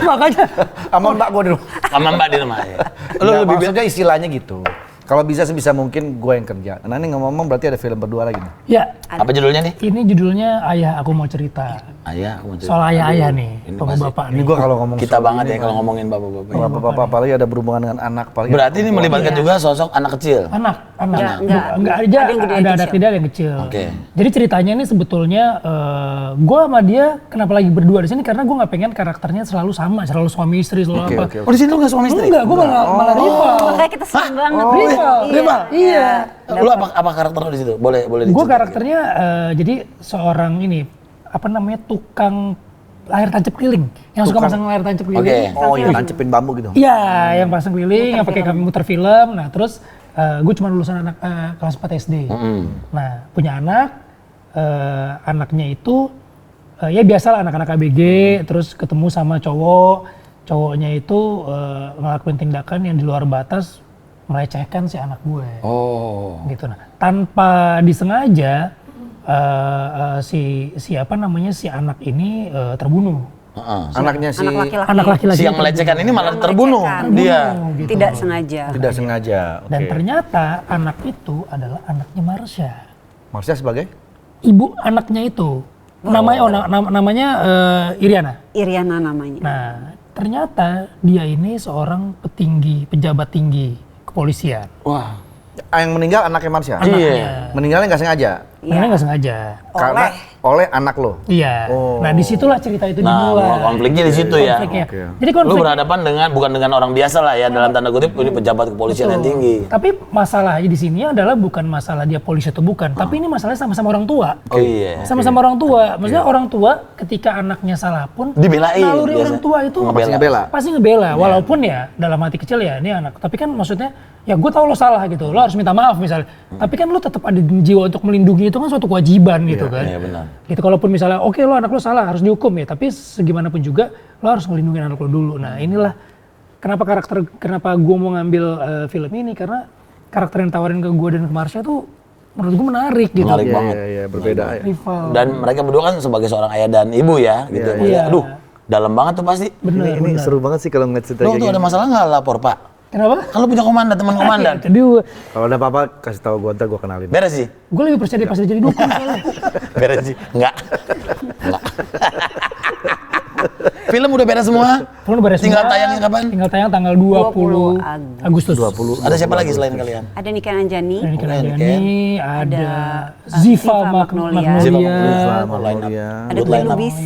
Makanya. Sama mbak gue dulu. Sama Mbak di rumah ya. Lu lebih maksudnya istilahnya gitu. Kalau bisa sebisa mungkin gue yang kerja. Nah ini ngomong berarti ada film berdua lagi nih. Ya, Apa judulnya nih? ini judulnya Ayah Aku Mau Cerita. Ayah, aku mau cerita. Soal ayah-ayah nih, ini bapak-bapak Ini nih. gue kalau ngomong Kita soal banget ini, ya kalau ngomongin bapak-bapak. bapak-bapak apalagi ada berhubungan dengan anak. Apalagi Berarti ini melibatkan juga sosok anak kecil. Anak. Enggak, Enggak aja, ada yang gede, ada yang anak kecil. tidak ada yang kecil. Oke. Jadi ceritanya ini sebetulnya gue sama dia kenapa lagi berdua di sini karena gue nggak pengen karakternya selalu sama, selalu suami istri selalu apa. Oh di sini lu nggak suami istri? Enggak, gue malah rival. Makanya kita seneng banget. Rival. Iya. Lu apa karakter lu di situ? Boleh Gue diceritain? karakternya jadi seorang ini apa namanya tukang layar tancap keliling yang suka pasang layar tancap keliling. Oke. Oh iya, nancepin bambu gitu. Iya, yang pasang keliling, yang pakai kami muter film. Nah, terus gue cuma lulusan anak kelas 4 SD. Nah, punya anak, anaknya itu ya biasalah anak-anak ABG, terus ketemu sama cowoknya itu ngelakuin tindakan yang di luar batas melecehkan si anak gue. Oh. Gitu. Nah, tanpa disengaja si anak ini terbunuh. Anaknya si Anak laki-laki. Anak laki-laki. Si yang melecehkan ini malah terbunuh Melecehkan. dia. gitu. Tidak sengaja. tidak sengaja. Dan Oke. ternyata anak itu adalah anaknya Marsha. Marsha sebagai? Ibu anaknya itu namanya Iriana. Iriana namanya. Nah, ternyata dia ini seorang pejabat tinggi kepolisian. Wah. Yang meninggal anaknya Marsha? Iya. Meninggalnya nggak sengaja? Karena nggak sengaja. Karena oleh anak lo? Iya. Oh. Nah, disitulah cerita itu Nah, dimulai. konfliknya di situ ya. Konfliknya. Oke. Jadi Lu konflik. berhadapan dengan bukan dengan orang biasa lah ya dalam tanda kutip ini pejabat kepolisian yang tinggi. Tapi masalahnya di sini adalah bukan masalah dia polisi atau bukan, tapi ini masalahnya sama-sama orang tua. Oh iya. Sama-sama orang tua. Maksudnya orang tua ketika anaknya salah pun Dibelain naluri biasa. orang tua itu Ngebela. pasti ngebela. Walaupun ya dalam hati kecil ya ini anak. Tapi kan maksudnya ya gue tahu lo salah gitu. Lo harus minta maaf misalnya. Tapi kan lo tetap ada jiwa untuk melindungi itu kan suatu kewajiban gitu kan. Iya benar. Gitu kalaupun misalnya oke lo anak lo salah harus dihukum ya. Tapi segimanapun juga lo harus melindungi anak lo dulu. Nah inilah kenapa gue mau ngambil film ini karena karakter yang tawarin ke gue dan ke Marsha tuh menurut gue menarik gitu. Menarik Iya, banget. iya, berbeda ya. Rival. Dan mereka berdua kan sebagai seorang ayah dan ibu ya gitu. Iya. Aduh, dalam banget tuh pasti. Bener. Ini seru banget sih kalau ngeliat cerita Lu kayak tuh ada gini. masalah nggak lapor Pak? Kenapa? Kan lu punya komandan, teman komandan. Jadi Kalau ada apa-apa kasih tahu gue, ntar gue kenalin. Beres sih? gue lebih percaya dia pas dia jadi dukun soalnya. Beres sih? Enggak. Film udah beres semua? Film udah beres Tinggal semua. tayangnya kapan? Tinggal tayang tanggal 20 20 Agustus. 20. Ada siapa lagi selain kalian? Ada Niken Anjani. Ada Niken Oke, Anjani, ada Ada, Ziva Ziva Magnolia. Magnolia. Magnolia. Ada Good Queen line up. Lubis.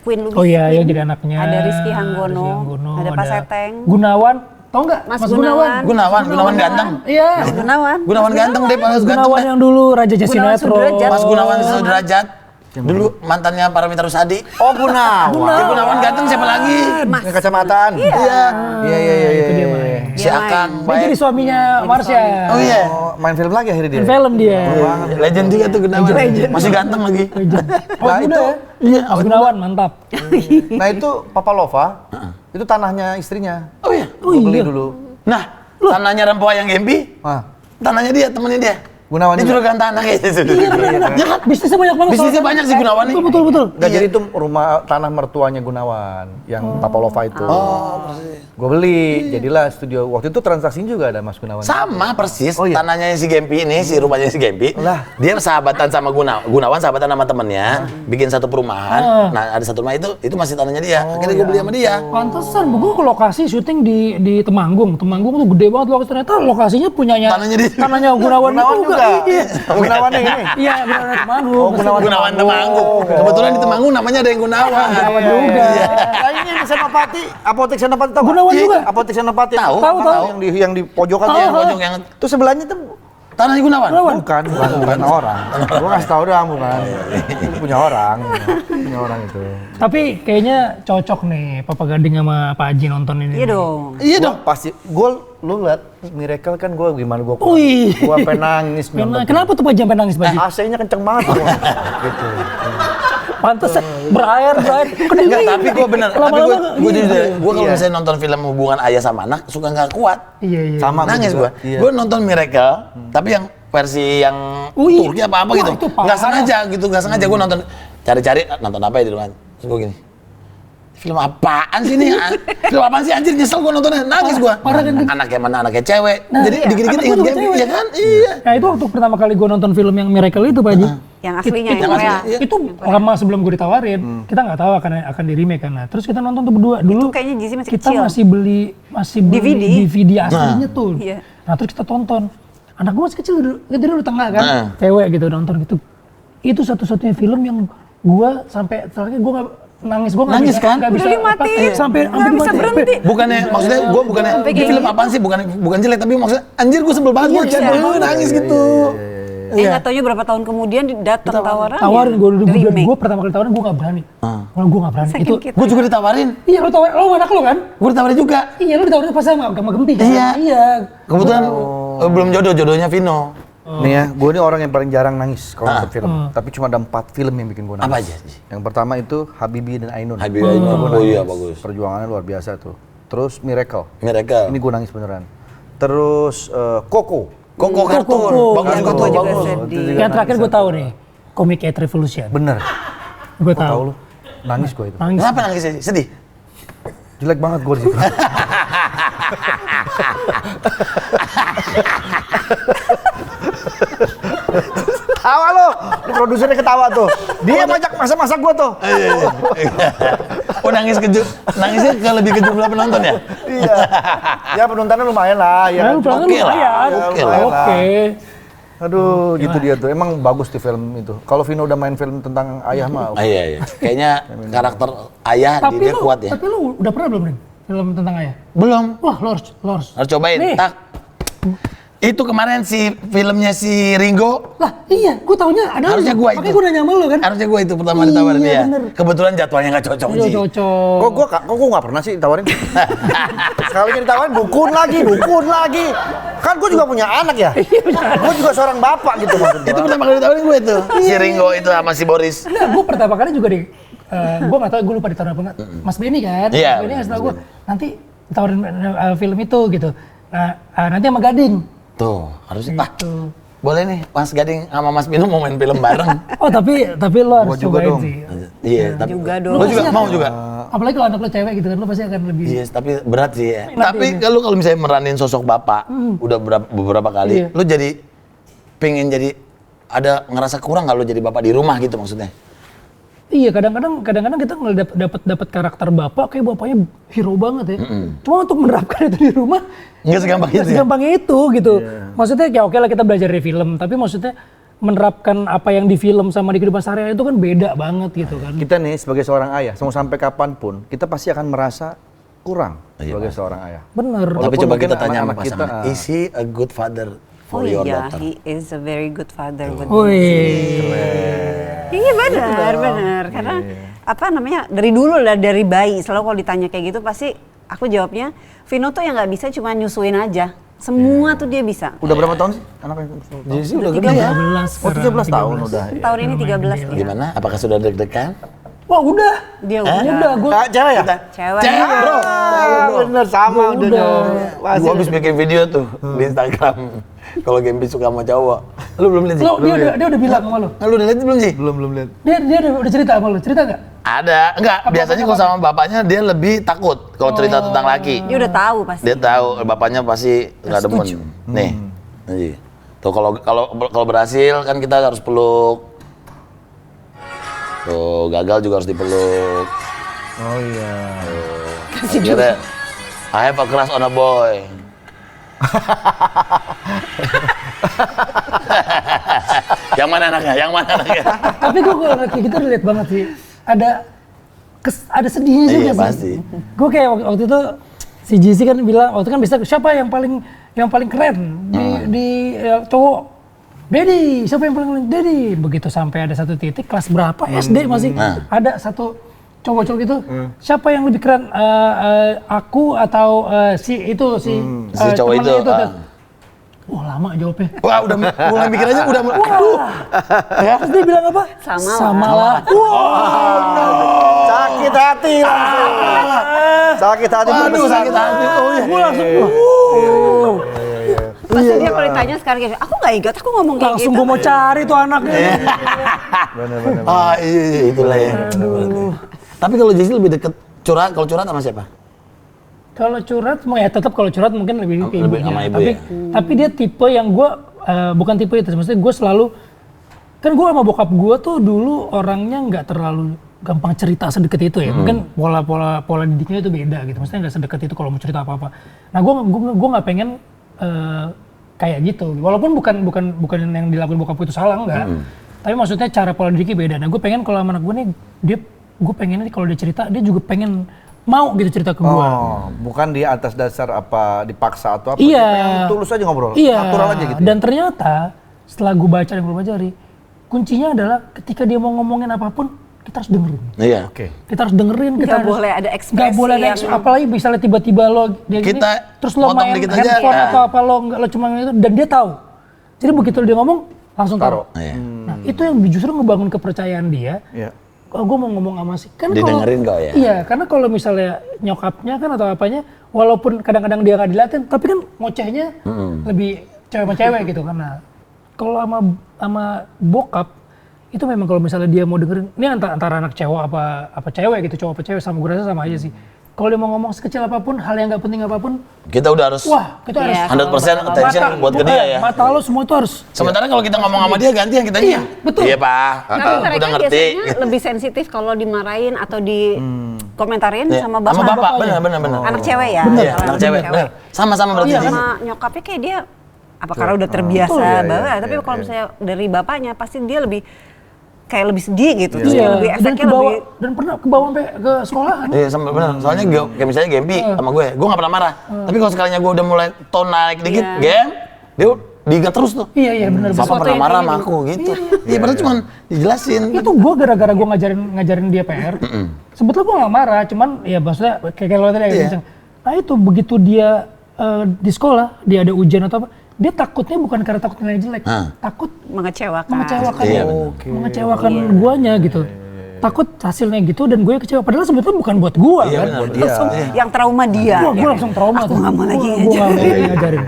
Queen Lubis. Oh iya, Queen. yang jadi anaknya. Ada Rizky Hanggono. Rizky Hanggono, Ada Pak Seteng. Gunawan. Tau nggak? Mas Gunawan. Gunawan ganteng. Iya. Mas Gunawan. Gunawan ganteng deh, Mas ganteng. Gunawan deh. yang dulu Raja Gunawan Jasinetron. Sudrajat. Mas Gunawan Sudrajat. Dulu mantannya Paramitha Rusady. Oh Gunawan. Ya, Gunawan ganteng siapa lagi? Yang kacamataan. Iya. Iya. Itu dia main. Si Dia Akang Dia jadi baik. suaminya Marsha. Oh iya. Oh, main film lagi akhirnya dia. Main film dia. Legend juga tuh Gunawan. Masih ganteng lagi. Oh, Nah, udah ya? Iya, Mas Gunawan mantap. Nah itu Papa Lova, itu tanahnya istrinya. Oh iya. Gue beli dulu. Nah, tanahnya Rempoa yang Gempi, Ah, tanahnya dia, temennya dia. Gunawan Dia juga. juragan tanah kayaknya. Iya benar. Ya kan bisnisnya banyak banget. Bisnisnya soalnya. banyak sih Gunawan nih. Betul. Nggak, jadi itu rumah tanah mertuanya Gunawan, yang Papa Lova itu. Oh, persis. Gue beli, jadilah studio. Waktu itu transaksinya juga ada Mas Gunawan. Sama persis, Oh, iya? tanahnya si Gempi ini, si rumahnya si Gempi. Lah. Dia sahabatan sama Gunawan sahabatan sama temennya, bikin satu perumahan. Nah, ada satu rumah itu masih tanahnya dia. Akhirnya gue beli sama dia. Pantesan, gue ke lokasi syuting di Temanggung. Temanggung tuh gede banget lokasi, ternyata lokasinya punyanya Tanahnya dia. Tanahnya Gunawan, Gunawan juga. juga. Iya. Gunawan yang ini. Iya, Gunawan Temanggung. Oh, Gunawan Gunawan Temanggung. Kebetulan di Temanggung namanya ada yang Gunawan. Gunawan juga. Nah ini di Senopati, apotek Senopati tahu? Gunawan Iya, juga. Apotek Senopati. Tahu, tahu. Yang di pojokan Yang tuh. pojok yang Itu sebelahnya tuh tanahnya Gunawan. bukan orang. Gua kasih tahu doang bukan. Itu punya orang. Punya orang itu. Tapi kayaknya cocok nih Papa Gading sama Pak Haji nonton ini. Iya dong. Iya dong. Gua pasti lu lihat Miracle kan gua gimana gua Wih. gua sampai nangis nonton. Kenapa tuh Pak Haji sampai nangis Pak Haji? AC-nya kenceng banget gua. Gitu. Pantes berair. Enggak, tapi gue bener. Tapi Lama-lama gue iya. jujur, gue kalau Iya. misalnya nonton film hubungan ayah sama anak, suka nggak kuat. Iya. Sama gua Nangis juga. gue. Iya. Gue nonton Miracle, tapi yang versi yang Wih. Turki apa Wah, gitu. itu parah. Nggak sengaja gitu, nggak sengaja gue nonton. Cari-cari nonton apa ya di rumah. Terus gue gini. film apaan sih ini? Film apaan sih anjir, nyesel gua nontonnya, nangis gua. Parah kan? Anaknya mana anaknya cewek. Nah, Jadi iya. dikit-dikit Anak gua inget juga game, cewek. iya kan? Iya. Nah itu waktu pertama kali gue nonton film yang Miracle itu Pak Haji. Yang aslinya itu, yang Korea. aslinya, iya. itu lama sebelum gue ditawarin. Kita nggak tahu akan di remake kan. Nah, terus kita nonton tuh berdua. Dulu kayaknya Jesse masih kita kecil. masih beli DVD. DVD aslinya tuh. Iya. Nah terus kita tonton. Anak gue masih kecil, dia udah tengah kan, Nah. cewek gitu nonton gitu. Itu satu-satunya film yang gue sampai terakhir gue nggak nangis, gue Nangis kan? nggak bisa Udah dimatiin. sampai Nggak bisa dimatiin. berhenti. Bukannya maksudnya gue bukannya Sampai di kayak film gitu. apaan sih, bukan jelek, tapi maksudnya anjir gue sebel banget, gue nangis gitu. Nggak taunya berapa tahun kemudian datang tawaran. Tawarin gue pertama kali tawarin gue nggak berani. Kalau gue nggak berani Saking itu. kita. Gue juga ditawarin, Iya lu tawarin, lo anak lo kan? gue ditawarin juga. Iya lu ditawarin pas sama Gempi kan? Iya. Iya. Kebetulan belum jodohnya Vino. Nih ya, gue ini orang yang paling jarang nangis kalau nonton film. Tapi cuma ada 4 film yang bikin gue nangis. Apa aja? Yang pertama itu Habibie dan Ainun. Habibie Ainun, oh iya bagus. Perjuangannya luar biasa tuh. Terus Miracle. Miracle. Ini gue nangis beneran. Terus Coco. Koko kartun, Koko. bagus Yang Koko, Koko juga bagus. sedih. Yang terakhir gue tahu nih, Comic 8 Revolution. Bener. Gue Tahu tahu. lu? Nangis gue itu. Nangis. Kenapa nangis sih? Sedih? Jelek banget gue di situ. Tawa lo, produsernya ketawa tuh. Dia ngajak masak-masak gue tuh. Oh nangisnya ke lebih ke jumlah penonton ya? Iya. Ya penontonnya lumayan lah. Ya. Nah, Oke lah, lumayan. oke lah. Oke. Aduh, gitu dia tuh. Emang bagus di film itu. Kalau Vino udah main film tentang ayah mah. Iya. Kayaknya karakter ayah di dia kuat ya. Tapi lu udah pernah belum nih film tentang ayah? Belum. Wah, lo harus. Harus cobain. Nih. Tak. Itu kemarin filmnya si Ringo. Lah, iya, gue taunya ada. Harusnya gua itu. Makanya gue nanya sama lo kan. Harusnya gue itu pertama ditawarin Iya, dia. bener. Kebetulan jadwalnya nggak cocok Iya, sih. cocok. Kok gua nggak pernah sih ditawarin? Sekalinya ditawarin dukun lagi. Kan gua juga punya anak ya. Gua juga seorang bapak gitu maksud gua. Itu pertama kali ditawarin gue itu. Si Ringo itu sama si Boris. Nah, gue pertama kali juga gue nggak tahu, gue lupa ditawarin apa nggak. Mas Benny kan? Iya, Mas Benny ngasih tau Mas gue, nanti ditawarin film itu gitu. Nah, nanti sama Gading. Tuh, harusnya. Gitu. Boleh nih, Mas Gading sama Mas Bino mau main film bareng. Oh, tapi lo harus Gua juga cobain dong. sih. Iya, tapi Juga dong. Lo juga mau juga. Apalagi kalau anak lo cewek gitu kan, lo pasti akan lebih. Iya, tapi berat sih ya. Enak Tapi ini. kalau misalnya meranin sosok bapak, udah beberapa kali, Iya. lo jadi pengen jadi ada ngerasa kurang nggak lo jadi bapak di rumah gitu maksudnya? Iya, kadang-kadang kita ngeliat dapat karakter bapak kayak bapaknya hero banget ya. Cuma untuk menerapkan itu di rumah Nggak segampang itu ya? segampang itu gitu. Maksudnya ya oke lah kita belajar dari film, tapi maksudnya menerapkan apa yang di film sama di kehidupan sehari-hari itu kan beda banget gitu kan. Kita nih sebagai seorang ayah, mau sampai kapanpun, kita pasti akan merasa kurang Iya, sebagai seorang ayah. Bener. Tapi Walaupun coba mungkin kita tanya sama anak-anak kita, pasangan, is he a good father Oh for your iya, daughter? he is a very good father. Iya benar. Karena apa namanya dari dulu lah dari bayi selalu kalau ditanya kayak gitu pasti aku jawabnya Vino tuh yang nggak bisa cuma nyusuin aja. Semua tuh dia bisa. Udah berapa tahun sih anaknya? Jadi udah gede ya? 13 Oh 13 tahun udah. Tahun ini 13 dia. Gimana? Apakah sudah deg-degan? Wah udah. Dia udah. Udah gue. Cewek ya? Cewek. Bro. Bener sama udah. Gua habis bikin video tuh di Instagram. Kalau Gempi suka sama cowok. Lu belum lihat sih? Lo dia udah bilang sama lo. Lu udah lihat belum sih? Belum lihat. Dia udah cerita sama lo. Cerita nggak? Ada. Enggak, biasanya kalau sama bapaknya dia lebih takut kalau cerita tentang laki. Dia udah tahu pasti. Dia tahu bapaknya pasti nggak demen. Nih. Nih. Tuh kalau berhasil kan kita harus peluk. Tuh, gagal juga harus dipeluk. Oh iya. Akhirnya, I have a crush on a boy. Yang mana anaknya? Tapi gue kayak gitu relate banget sih. Ada sedihnya juga Iya, sih. pasti. Gue kayak waktu itu si JC kan bilang, waktu kan bisa siapa yang paling keren di cowok. Dedi, siapa yang paling keren? Dedi. Begitu sampai ada satu titik kelas berapa SD masih ada satu cowok-cowok gitu. Siapa yang lebih keren? Aku atau si cowok temannya itu. Wah lama jawabnya. Wah, udah mulai mikir aja udah mulai. Ya, terus dia bilang apa? Sama lah. Sakit hati langsung. Sakit hati. Waduh, sakit hati. Oh iya. Gue langsung Pasti dia kalau ditanya sekarang kayak, aku nggak ingat, aku ngomong kayak langsung gitu. gue mau cari tuh anaknya. Bener. Ah iya itulah ya. Tapi kalau Jesse lebih deket Kalau curhat sama siapa? Kalau curhat, ya tetap kalau curhat mungkin lebih ke Lebih ibunya. sama ibu tapi, ya? tapi dia tipe yang gue, bukan tipe itu, maksudnya gue selalu, kan gue sama bokap gue tuh dulu orangnya nggak terlalu gampang cerita sedekat itu ya. Mungkin pola didiknya itu beda gitu, maksudnya nggak sedekat itu kalau mau cerita apa-apa. Nah gue nggak pengen kayak gitu, walaupun bukan yang dilakukan bokap gue itu salah, enggak. Tapi maksudnya cara pola didiknya beda. Nah gue pengen kalau anak gue nih, gue pengen nih kalau dia cerita, dia juga pengen mau gitu cerita ke gue. Oh, bukan dia atas dasar apa dipaksa atau apa? Iya. Dia pengen tulus aja ngobrol, Iya. natural aja gitu. Dan ternyata setelah gue baca dan gue pelajari, kuncinya adalah ketika dia mau ngomongin apapun, kita harus dengerin. Iya. Oke. Kita harus dengerin. Kita Nggak harus, boleh ada ekspresi nggak boleh ada yang- apalagi misalnya tiba-tiba lo dia gini, terus lo potong main dikit aja, handphone ya. atau apa lo cuma itu, dan dia tahu. Jadi begitu dia ngomong langsung taruh. Iya. Nah itu yang justru ngebangun kepercayaan dia. Iya. Oh, gue mau ngomong sama si kan Didengerin kok ya? Iya, karena kalau misalnya nyokapnya kan atau apanya, walaupun kadang-kadang dia nggak dilatih, tapi kan ngocehnya lebih cewek sama cewek gitu. Karena kalau sama bokap itu memang kalau misalnya dia mau dengerin, ini antara anak cewek apa cewek gitu, cowok apa cewek, sama gue rasa sama aja sih. Kalau dia mau ngomong sekecil apapun, hal yang nggak penting apapun, Kita udah harus wah kita harus Iya, 100% attention buat ke dia ya. Mata lo semua itu harus. Sementara kalau kita ngomong sama dia gantian kitanya. Iya, betul. Iya, Pak. Tapi mereka Udah ngerti. biasanya lebih sensitif kalau dimarahin atau dikomentarin Iya. sama bapak. Bapak, benar. Anak cewek ya? Iya, Kalau anak cewek. Benar. Sama-sama berarti. Iya, Ji. sama nyokapnya kayak dia apa karena udah terbiasa Betul, iya, banget. iya, Tapi iya, kalau iya. misalnya dari bapaknya pasti dia lebih kayak lebih sedih gitu. Terus Iya, kayak lebih dan efeknya kebawa, lebih dan pernah kebawa sampai ke sekolahan. Iya, sama benar. Soalnya kayak misalnya Gempi sama gue nggak pernah marah. Tapi kalau sekalinya gue udah mulai tone naik dikit, Iya. Gem, dia diingat terus tuh. Iya benar. Papa Sesuatu pernah yang marah kayak sama gitu. aku gitu. Iya, padahal cuma dijelasin. Itu gue gara-gara gue ngajarin dia PR. Sebetulnya gue gak marah, cuman ya maksudnya kayak lo tadi agak Iya. kenceng. Nah itu begitu dia di sekolah, dia ada ujian atau apa, dia takutnya bukan karena takut nilai jelek, takut mengecewakan. mengecewakan, Iya, mengecewakan guanya gitu. Takut hasilnya gitu dan gue kecewa. Padahal sebetulnya bukan buat gue Iya, kan. benar. Langsung, Yang trauma dia. wah gue langsung trauma Aku tuh. nggak mau lagi Gue nggak mau lagi ngajarin.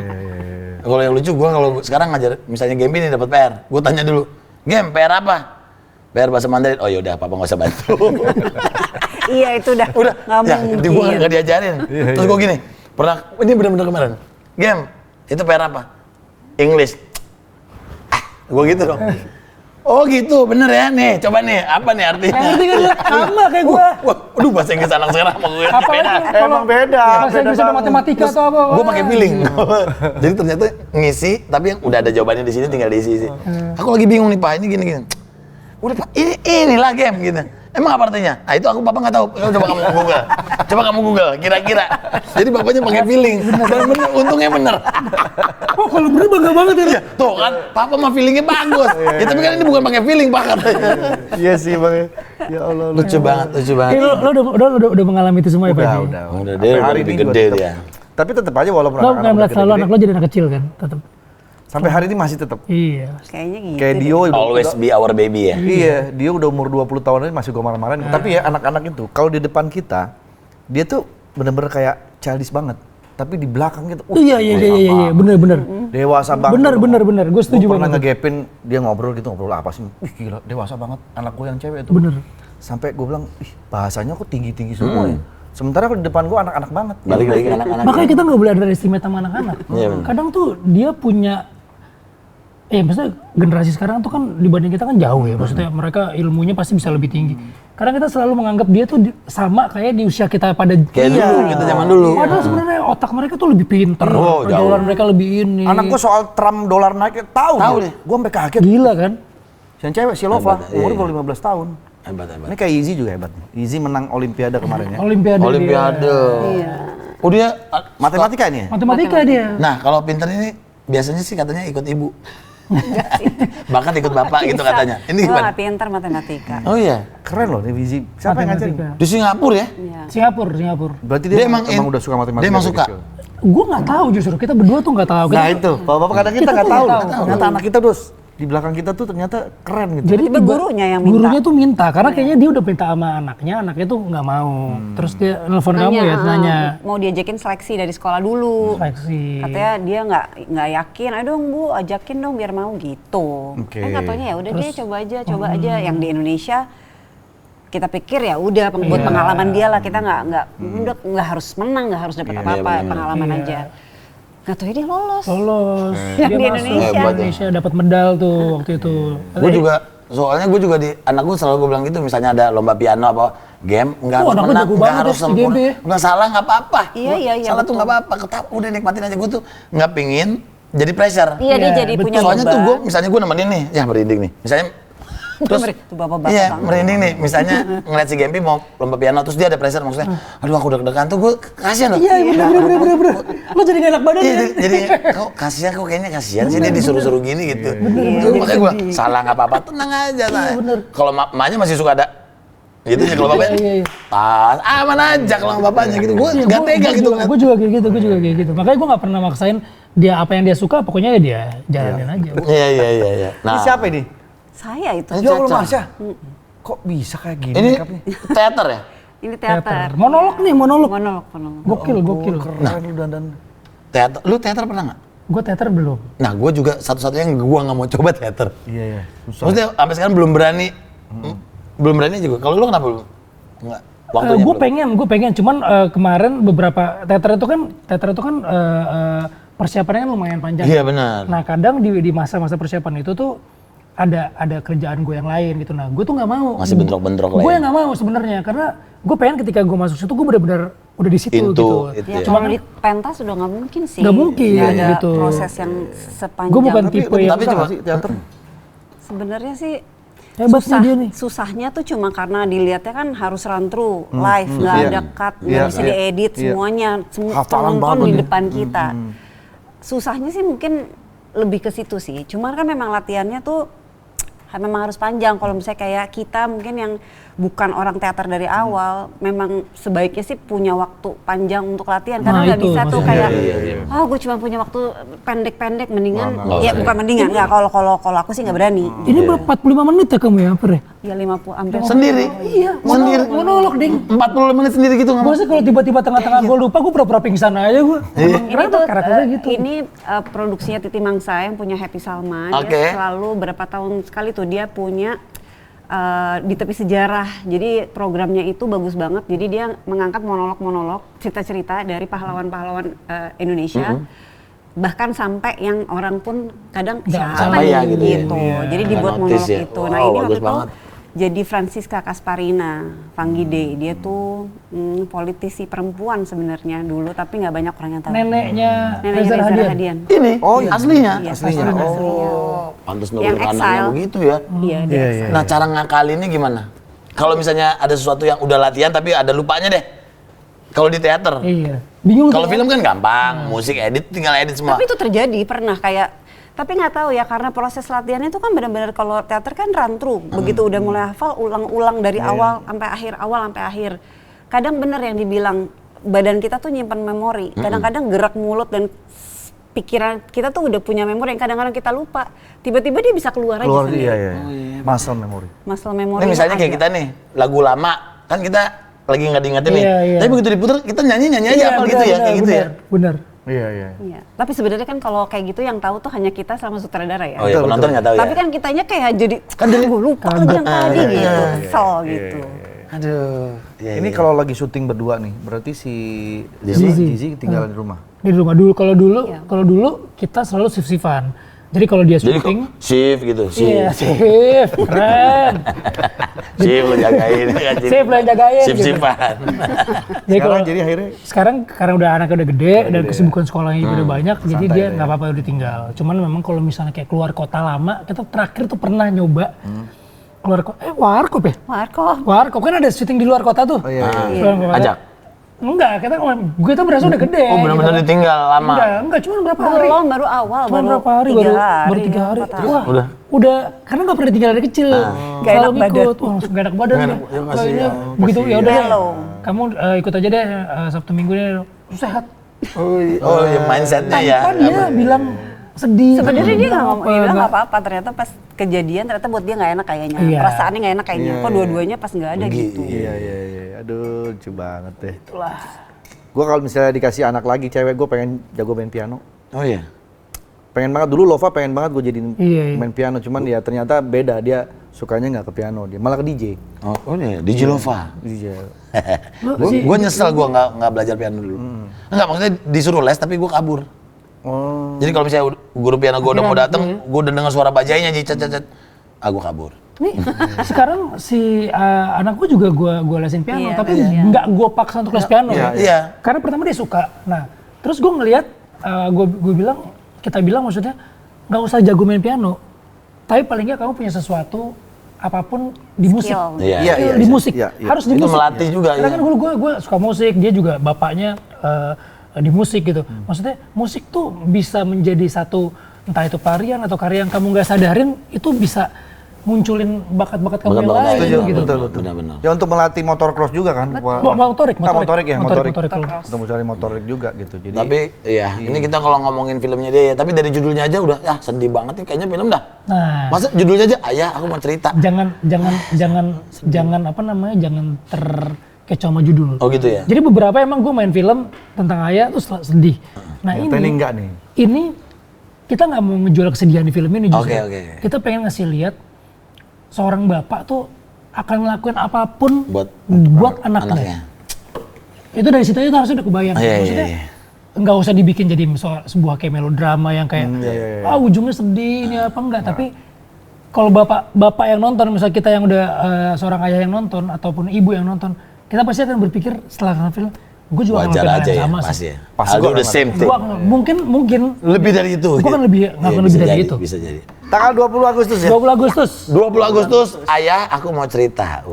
Kalau yang lucu gue kalau sekarang ngajar misalnya Gempi nih dapat PR, gue tanya dulu, Gem PR apa? PR bahasa Mandarin. Oh yaudah, Papa nggak usah bantu. Iya itu udah nggak ya, mungkin. gue nggak diajarin. Terus gue gini, pernah ini bener-bener kemarin, Gem itu PR apa? English. Gue gitu dong. Oh gitu, bener ya nih. Coba nih, apa nih artinya? Ngerti kan dia? Sama kayak gue. Wah, aduh bahasa Inggris anak sekarang sama gue. Apalagi kalau Emang beda. bahasa Inggris ada matematika atau apa. Gue pakai feeling. Jadi ternyata ngisi, tapi yang udah ada jawabannya di sini tinggal diisi. Aku lagi bingung nih Pak, ini gini. Udah Pak, inilah game gitu. Emang apa artinya? Nah itu aku Papa nggak tahu. Coba kamu Google. Coba kamu Google, kira-kira. Jadi bapaknya pakai feeling. Dan bener, untungnya bener. Oh kalau bener bangga banget ya. Iya, tuh kan, Papa mah feelingnya bagus. Ya tapi kan ini bukan pakai feeling Pak katanya. Iya sih Bang. Ya Allah. Lucu banget, lucu banget. Lo udah mengalami itu semua ya Pak? Udah. Udah, dia udah lebih juga gede tetap. dia. Tapi tetap aja walaupun Lo nggak melihat selalu gede-gede, anak lo jadi anak kecil kan? Tetap. sampai hari ini masih tetap. Iya. Kayaknya gitu. Kayak deh. Dio Always be our baby ya. Iya, dia udah umur 20 tahun aja masih gue marah-marahin. Tapi ya anak-anak itu, kalau di depan kita, dia tuh bener-bener kayak childish banget. Tapi di belakang gitu, Iya, bener. dewasa banget. Bener. Gue setuju Gue pernah banget. ngegepin, dia ngobrol gitu, ngobrol apa sih? Ih gila, dewasa banget anak gue yang cewek itu. Bener. Sampai gue bilang, ih bahasanya kok tinggi-tinggi semua ya. Sementara kalau di depan gue anak-anak banget. Balik lagi ke anak-anak. Makanya kita nggak boleh underestimate sama anak-anak. Iya, bener. Kadang tuh dia punya, maksudnya generasi sekarang tuh kan dibanding kita kan jauh ya. Maksudnya mereka ilmunya pasti bisa lebih tinggi. Karena kita selalu menganggap dia tuh sama kayak di usia kita pada Kayak dulu, kita zaman dulu. Padahal sebenarnya otak mereka tuh lebih pinter, Oh, pergaulan mereka lebih ini. Anak gue soal Trump dolar naik, tahu deh. Gue sampai kaget. Gila kan? Yang cewek si Lova, Hebat, umurnya iya. baru 15 tahun. Hebat. Ini kayak Izzy juga hebat. Izzy menang Olimpiade kemarin ya. Olimpiade. Iya. Oh dia Matematika ini ya? Matematika dia. Nah, kalau pinter ini biasanya sih katanya ikut ibu. Bahkan ikut bapak gitu Bisa. katanya. Ini Gua gimana? nggak pinter matematika. Oh iya. Keren loh nih Izzy. Siapa yang ngajarin? Matematika. Di Singapura ya? Iya. Singapura. Berarti Dia dia, emang emang udah suka matematika. dia emang dari suka. kecil. Gue nggak tahu justru, kita berdua tuh nggak tahu. Nah Kita- itu, bapak kadang kita Kita nggak tuh tahu. nggak tahu. Ternyata anak kita terus di belakang kita tuh ternyata keren gitu. Jadi Tiba-tiba gurunya yang minta. Gurunya tuh minta, karena kayaknya dia udah minta sama anaknya tuh nggak mau. Terus dia nelfon kamu ya, nanya mau diajakin seleksi dari sekolah dulu. seleksi. Katanya dia nggak yakin, ayo dong Bu, ajakin dong biar mau gitu. Oke. Katanya ya udah deh coba aja. Yang di Indonesia kita pikir ya udah buat pengalaman dia lah, kita nggak harus menang, nggak harus dapat apa-apa, pengalaman aja. Nggak tahu dia lolos. Dia Di masuk Indonesia dapat medal tuh waktu itu. Gue juga, soalnya gue juga di anak gue selalu gue bilang gitu, misalnya ada lomba piano apa game, nggak harus anak gue menang, jago nggak banget harus ya, sempurna, IGB. nggak salah nggak apa-apa. Iya, Salah tuh nggak apa-apa, udah nikmatin aja. Gue tuh nggak pingin jadi pressure. Iya, dia jadi betul. punya Soalnya beban. tuh gue, misalnya gue nemenin nih, ya merinding nih, misalnya terus Tuh bapak-bapak iya banget. merinding nih, misalnya ngeliat si Gempi mau lomba piano terus dia ada pressure, maksudnya aduh aku deg-degan tuh, gue kasihan loh. Iya, bener. Lo jadi gak enak badan Iya, ya? jadi kok kayaknya kasihan sih dia disuruh-suruh gini gitu. Iya, Makanya gue salah nggak apa-apa, tenang aja. Kalau emaknya masih suka ada gitu ya, kalau bapaknya aman aja kalau sama bapaknya gitu. Gue nggak tega gitu. Gue juga kayak gitu. Makanya gue nggak pernah maksain dia apa yang dia suka, pokoknya ya dia jalanin aja. Iya. Ini siapa ini? Saya itu. Ya Allah, Masya. Kok bisa kayak gini Ini makeupnya? teater ya? Ini teater. Monolog. Monolog. Gokil. Keren lu dandan. Teater, lu teater pernah nggak? Gue teater belum. Nah, gue juga satu-satunya yang gue nggak mau coba teater. Iya. Susah. Maksudnya sampai sekarang belum berani. Belum berani juga. Kalau lu kenapa belum? Nggak. Waktunya Gue belum. pengen. Cuman kemarin beberapa teater itu kan persiapannya kan lumayan panjang. Iya benar. Nah kadang di masa-masa persiapan itu tuh ada kerjaan gue yang lain gitu. Nah gue tuh nggak mau. Masih bentrok-bentrok lah. Gue Ya. yang nggak mau sebenarnya karena gue pengen ketika gue masuk situ gue benar-benar udah di situ Into gitu. it, Ya, ya. kalau di pentas udah nggak mungkin sih. Nggak mungkin, Nggak ada gitu. proses yang sepanjang. Gue bukan tipe yang tapi Susah coba nggak sih teater? Sebenarnya sih hebat nih dia nih. susahnya tuh cuma karena dilihatnya kan harus run through live, nggak Iya. ada cut, nggak Iya, bisa iya. diedit Iya. semuanya, semua Hafalan nonton banget di ya. depan kita. Susahnya sih mungkin lebih ke situ sih. Cuman kan memang latihannya tuh memang harus panjang. Kalau misalnya kayak kita mungkin yang bukan orang teater dari awal, memang sebaiknya sih punya waktu panjang untuk latihan. Karena Nah, nggak itu bisa tuh maksudnya. kayak, oh gue cuma punya waktu pendek-pendek, mendingan, ya bukan mendingan, nggak kalau aku sih nggak berani. Ini berapa 45 menit ya kamu ya, Per? Ya 50 hampir. Sendiri? Iya, Sendiri? monolog ding. 40 menit sendiri gitu nggak Gue mau? sih kalau tiba-tiba tengah-tengah gue lupa, gue pura-pura pingsan aja gue. Ini tuh karakternya gitu. Ini produksinya Titi Mangsa yang punya Happy Salma. Oke. Dia selalu berapa tahun sekali tuh dia punya di tepi sejarah. Jadi programnya itu bagus banget. Jadi dia mengangkat monolog-monolog, cerita-cerita dari pahlawan-pahlawan Indonesia. Bahkan sampai yang orang pun kadang siapa sama ya nih gitu ya. gitu. Iya. Jadi Nggak dibuat notice monolog ya. itu. Wow, Nah, ini waktu bagus itu banget. jadi Francisca Kasparina Panggide. Dia tuh politisi perempuan sebenarnya dulu, tapi nggak banyak orang yang tahu. Neneknya Reza Reza Rahadian. Rahadian. Ini? Oh, iya. Aslinya? Iya, Aslinya. aslinya. Pantes Yang nurun anaknya exile. begitu ya. Iya, dia Iya, exile. Nah, cara ngakalinnya gimana? Kalau misalnya ada sesuatu yang udah latihan tapi ada lupanya deh. Kalau di teater. Iya. Bingung Kalau tuh ya. film kan gampang, musik edit tinggal edit semua. Tapi itu terjadi pernah kayak, tapi nggak tahu ya karena proses latihannya itu kan benar-benar kalau teater kan run through. Begitu udah mulai hafal, ulang-ulang dari awal sampai akhir. Kadang bener yang dibilang badan kita tuh nyimpan memori. Kadang-kadang gerak mulut dan pikiran kita tuh udah punya memori yang kadang-kadang kita lupa. Tiba-tiba dia bisa keluar aja Keluar sendiri. iya. Muscle memory. Muscle memory. Ini misalnya kayak kita nih, lagu lama, kan kita lagi nggak diingetin nih. Iya. Tapi begitu diputer, kita nyanyi aja apa gitu ya, kayak gitu ya. Bener. Iya. Iya. Tapi sebenarnya kan kalau kayak gitu yang tahu tuh hanya kita sama sutradara ya. Oh iya, penonton nggak tahu ya. Tapi kan kitanya kayak jadi gue lupa lagi yang tadi gitu, kesel gitu. Aduh. Iya, Ini iya. kalau lagi syuting berdua nih, berarti si Zizi. Zizi tinggal di rumah. Di rumah dulu. Kalau dulu kita selalu shift-shiftan. Jadi kalau dia Jadi syuting, shift gitu, iya, shift. shift, keren. Shift lo jagain kan. Shift lo yang jagain, Shift gitu. shiftan. Jadi kalau Sekarang jadi akhirnya sekarang karena udah anaknya udah gede dan kesibukan sekolahnya juga udah banyak, jadi Santai dia deh. nggak apa-apa udah tinggal. Cuman memang kalau misalnya kayak keluar kota lama, kita terakhir tuh pernah nyoba keluar kota. Warkop ya? Warkop kan ada syuting di luar kota tuh. Oh iya. Keluar kota. Ajak. Enggak, kita berasa udah gede. Oh benar-benar gitu. ditinggal lama. Enggak, cuma berapa hari? Belum, baru awal, Cuma baru berapa hari? 3 hari. empat hari. Wah, Udah. karena nggak pernah ditinggal dari kecil. Gak enak badan. Ikut. Wah, langsung gak enak badan. Nggak deh. enak, ya Kalau kasihan. ini begitu ya udah deh. Mellow. Kamu ikut aja deh Sabtu Minggu deh. Sehat. Oh iya, mindsetnya ya. Tanpa dia bilang sedih. Sebenarnya dia nggak ngomong, dia bilang nggak nggak apa-apa. Ternyata pas kejadian ternyata buat dia nggak enak kayaknya. Iya. Perasaannya nggak enak kayaknya. Kok dua-duanya pas nggak ada gitu. Iya. Aduh, lucu banget deh. Itulah. Gue kalau misalnya dikasih anak lagi cewek, gue pengen jago main piano. Oh iya. Pengen banget dulu Lova pengen banget gue jadi Iya. main piano, cuman ya ternyata beda, dia sukanya nggak ke piano, dia malah ke DJ. Oh iya, DJ Lova. DJ. Gue nyesel gue nggak belajar piano dulu. Enggak, maksudnya disuruh les tapi gue kabur. Oh. Jadi kalau misalnya guru piano gue udah mau dateng, gue udah dengar suara bajainya cet, gue kabur. Nih, sekarang si anak gue juga gue lesin piano, Iya, tapi iya. nggak gue paksa untuk les piano. Iya. Karena pertama dia suka. Nah, terus gue ngelihat, kita bilang maksudnya nggak usah jago main piano, tapi paling nggak kamu punya sesuatu apapun di musik. Skill. Iya. Di musik, Iya. harus di Itu musik. melatih juga, Karena iya. kan dulu gue suka musik, dia juga bapaknya di musik gitu. Maksudnya musik tuh bisa menjadi satu, entah itu tarian atau karya yang kamu nggak sadarin, itu bisa munculin bakat-bakat kamu yang Bakat-bakat lain Setuju, gitu. betul. Benar-benar. Ya untuk melatih motor cross juga kan? Motorik. Motorik ya, motorik. Cross. Untuk mencari motorik juga gitu. Jadi Tapi iya, ini kita kalau ngomongin filmnya dia ya, tapi dari judulnya aja udah, sedih banget nih kayaknya film dah. Nah, Masa judulnya aja, ayah aku mau cerita. jangan apa namanya, jangan terkecoh sama judul. Oh gitu ya? Jadi beberapa emang gue main film tentang ayah terus sedih. Nah ternyata ini enggak nih. ini kita nggak mau ngejual kesedihan di film ini justru. Oke. Kita pengen ngasih lihat seorang bapak tuh akan ngelakuin apapun Buat anaknya. Itu dari situ aja harusnya udah kebayang. Iya. Maksudnya nggak usah dibikin jadi sebuah kayak melodrama yang kayak ujungnya sedih ini apa enggak, tapi kalau bapak yang nonton, misalnya kita yang udah seorang ayah yang nonton ataupun ibu yang nonton, kita pasti akan berpikir setelah nonton film, gue juga Wajar ngelakuin hal aja yang ya, sama pasti sih. ya. Pasti I'll do the same thing. Gua mungkin Lebih dari itu. Gua kan ngelakuin bisa lebih dari jadi, itu. Bisa jadi. Tanggal 20 Agustus ya? 20 Agustus. 20 Agustus, ayah aku mau cerita.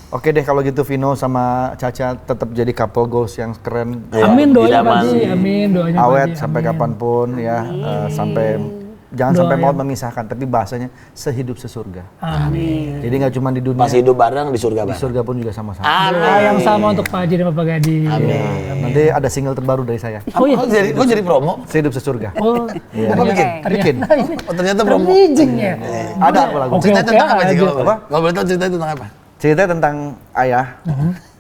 Oke deh kalau gitu Vino sama Caca tetap jadi couple goals yang keren. Amin doanya idaman. Pak Ji, amin doanya Pak Awet Ji, sampai amin. kapanpun ya. Sampai jangan Doa sampai ya. maut memisahkan, tapi bahasanya sehidup sesurga. Amin. Jadi nggak cuma di dunia, Pas hidup bareng di surga di bareng. surga pun juga sama-sama. Doa yang sama untuk Pak Ji dan Bapak Gading. Nanti ada single terbaru dari saya. Oh iya. Kok jadi promo? Sehidup sesurga. Oh, Apa bikin? Bikin. Oh ternyata promo. Bridging ya. Ada aku lagu. Oke, Cerita tentang apa sih? aja. Kalau boleh tahu cerita tentang apa? Ceritanya tentang ayah.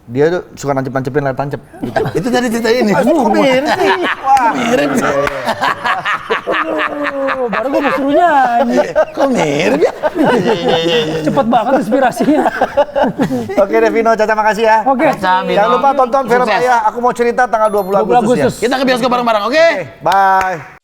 Dia tuh suka nancep-nancepin layar tancep gitu. Itu tadi cerita ini. Kok mirip sih? Wah, Mirip sih. Aduh, baru gue mau suruh nyanyi. Kok mirip ya? Cepet banget inspirasinya. Oke deh Vino, Caca makasih ya. Oke. Jangan lupa tonton film Sukses. Ayah, aku mau cerita tanggal 20 20 Agustus ya. Agustus. Kita ke bioskop bareng-bareng, oke? Bye.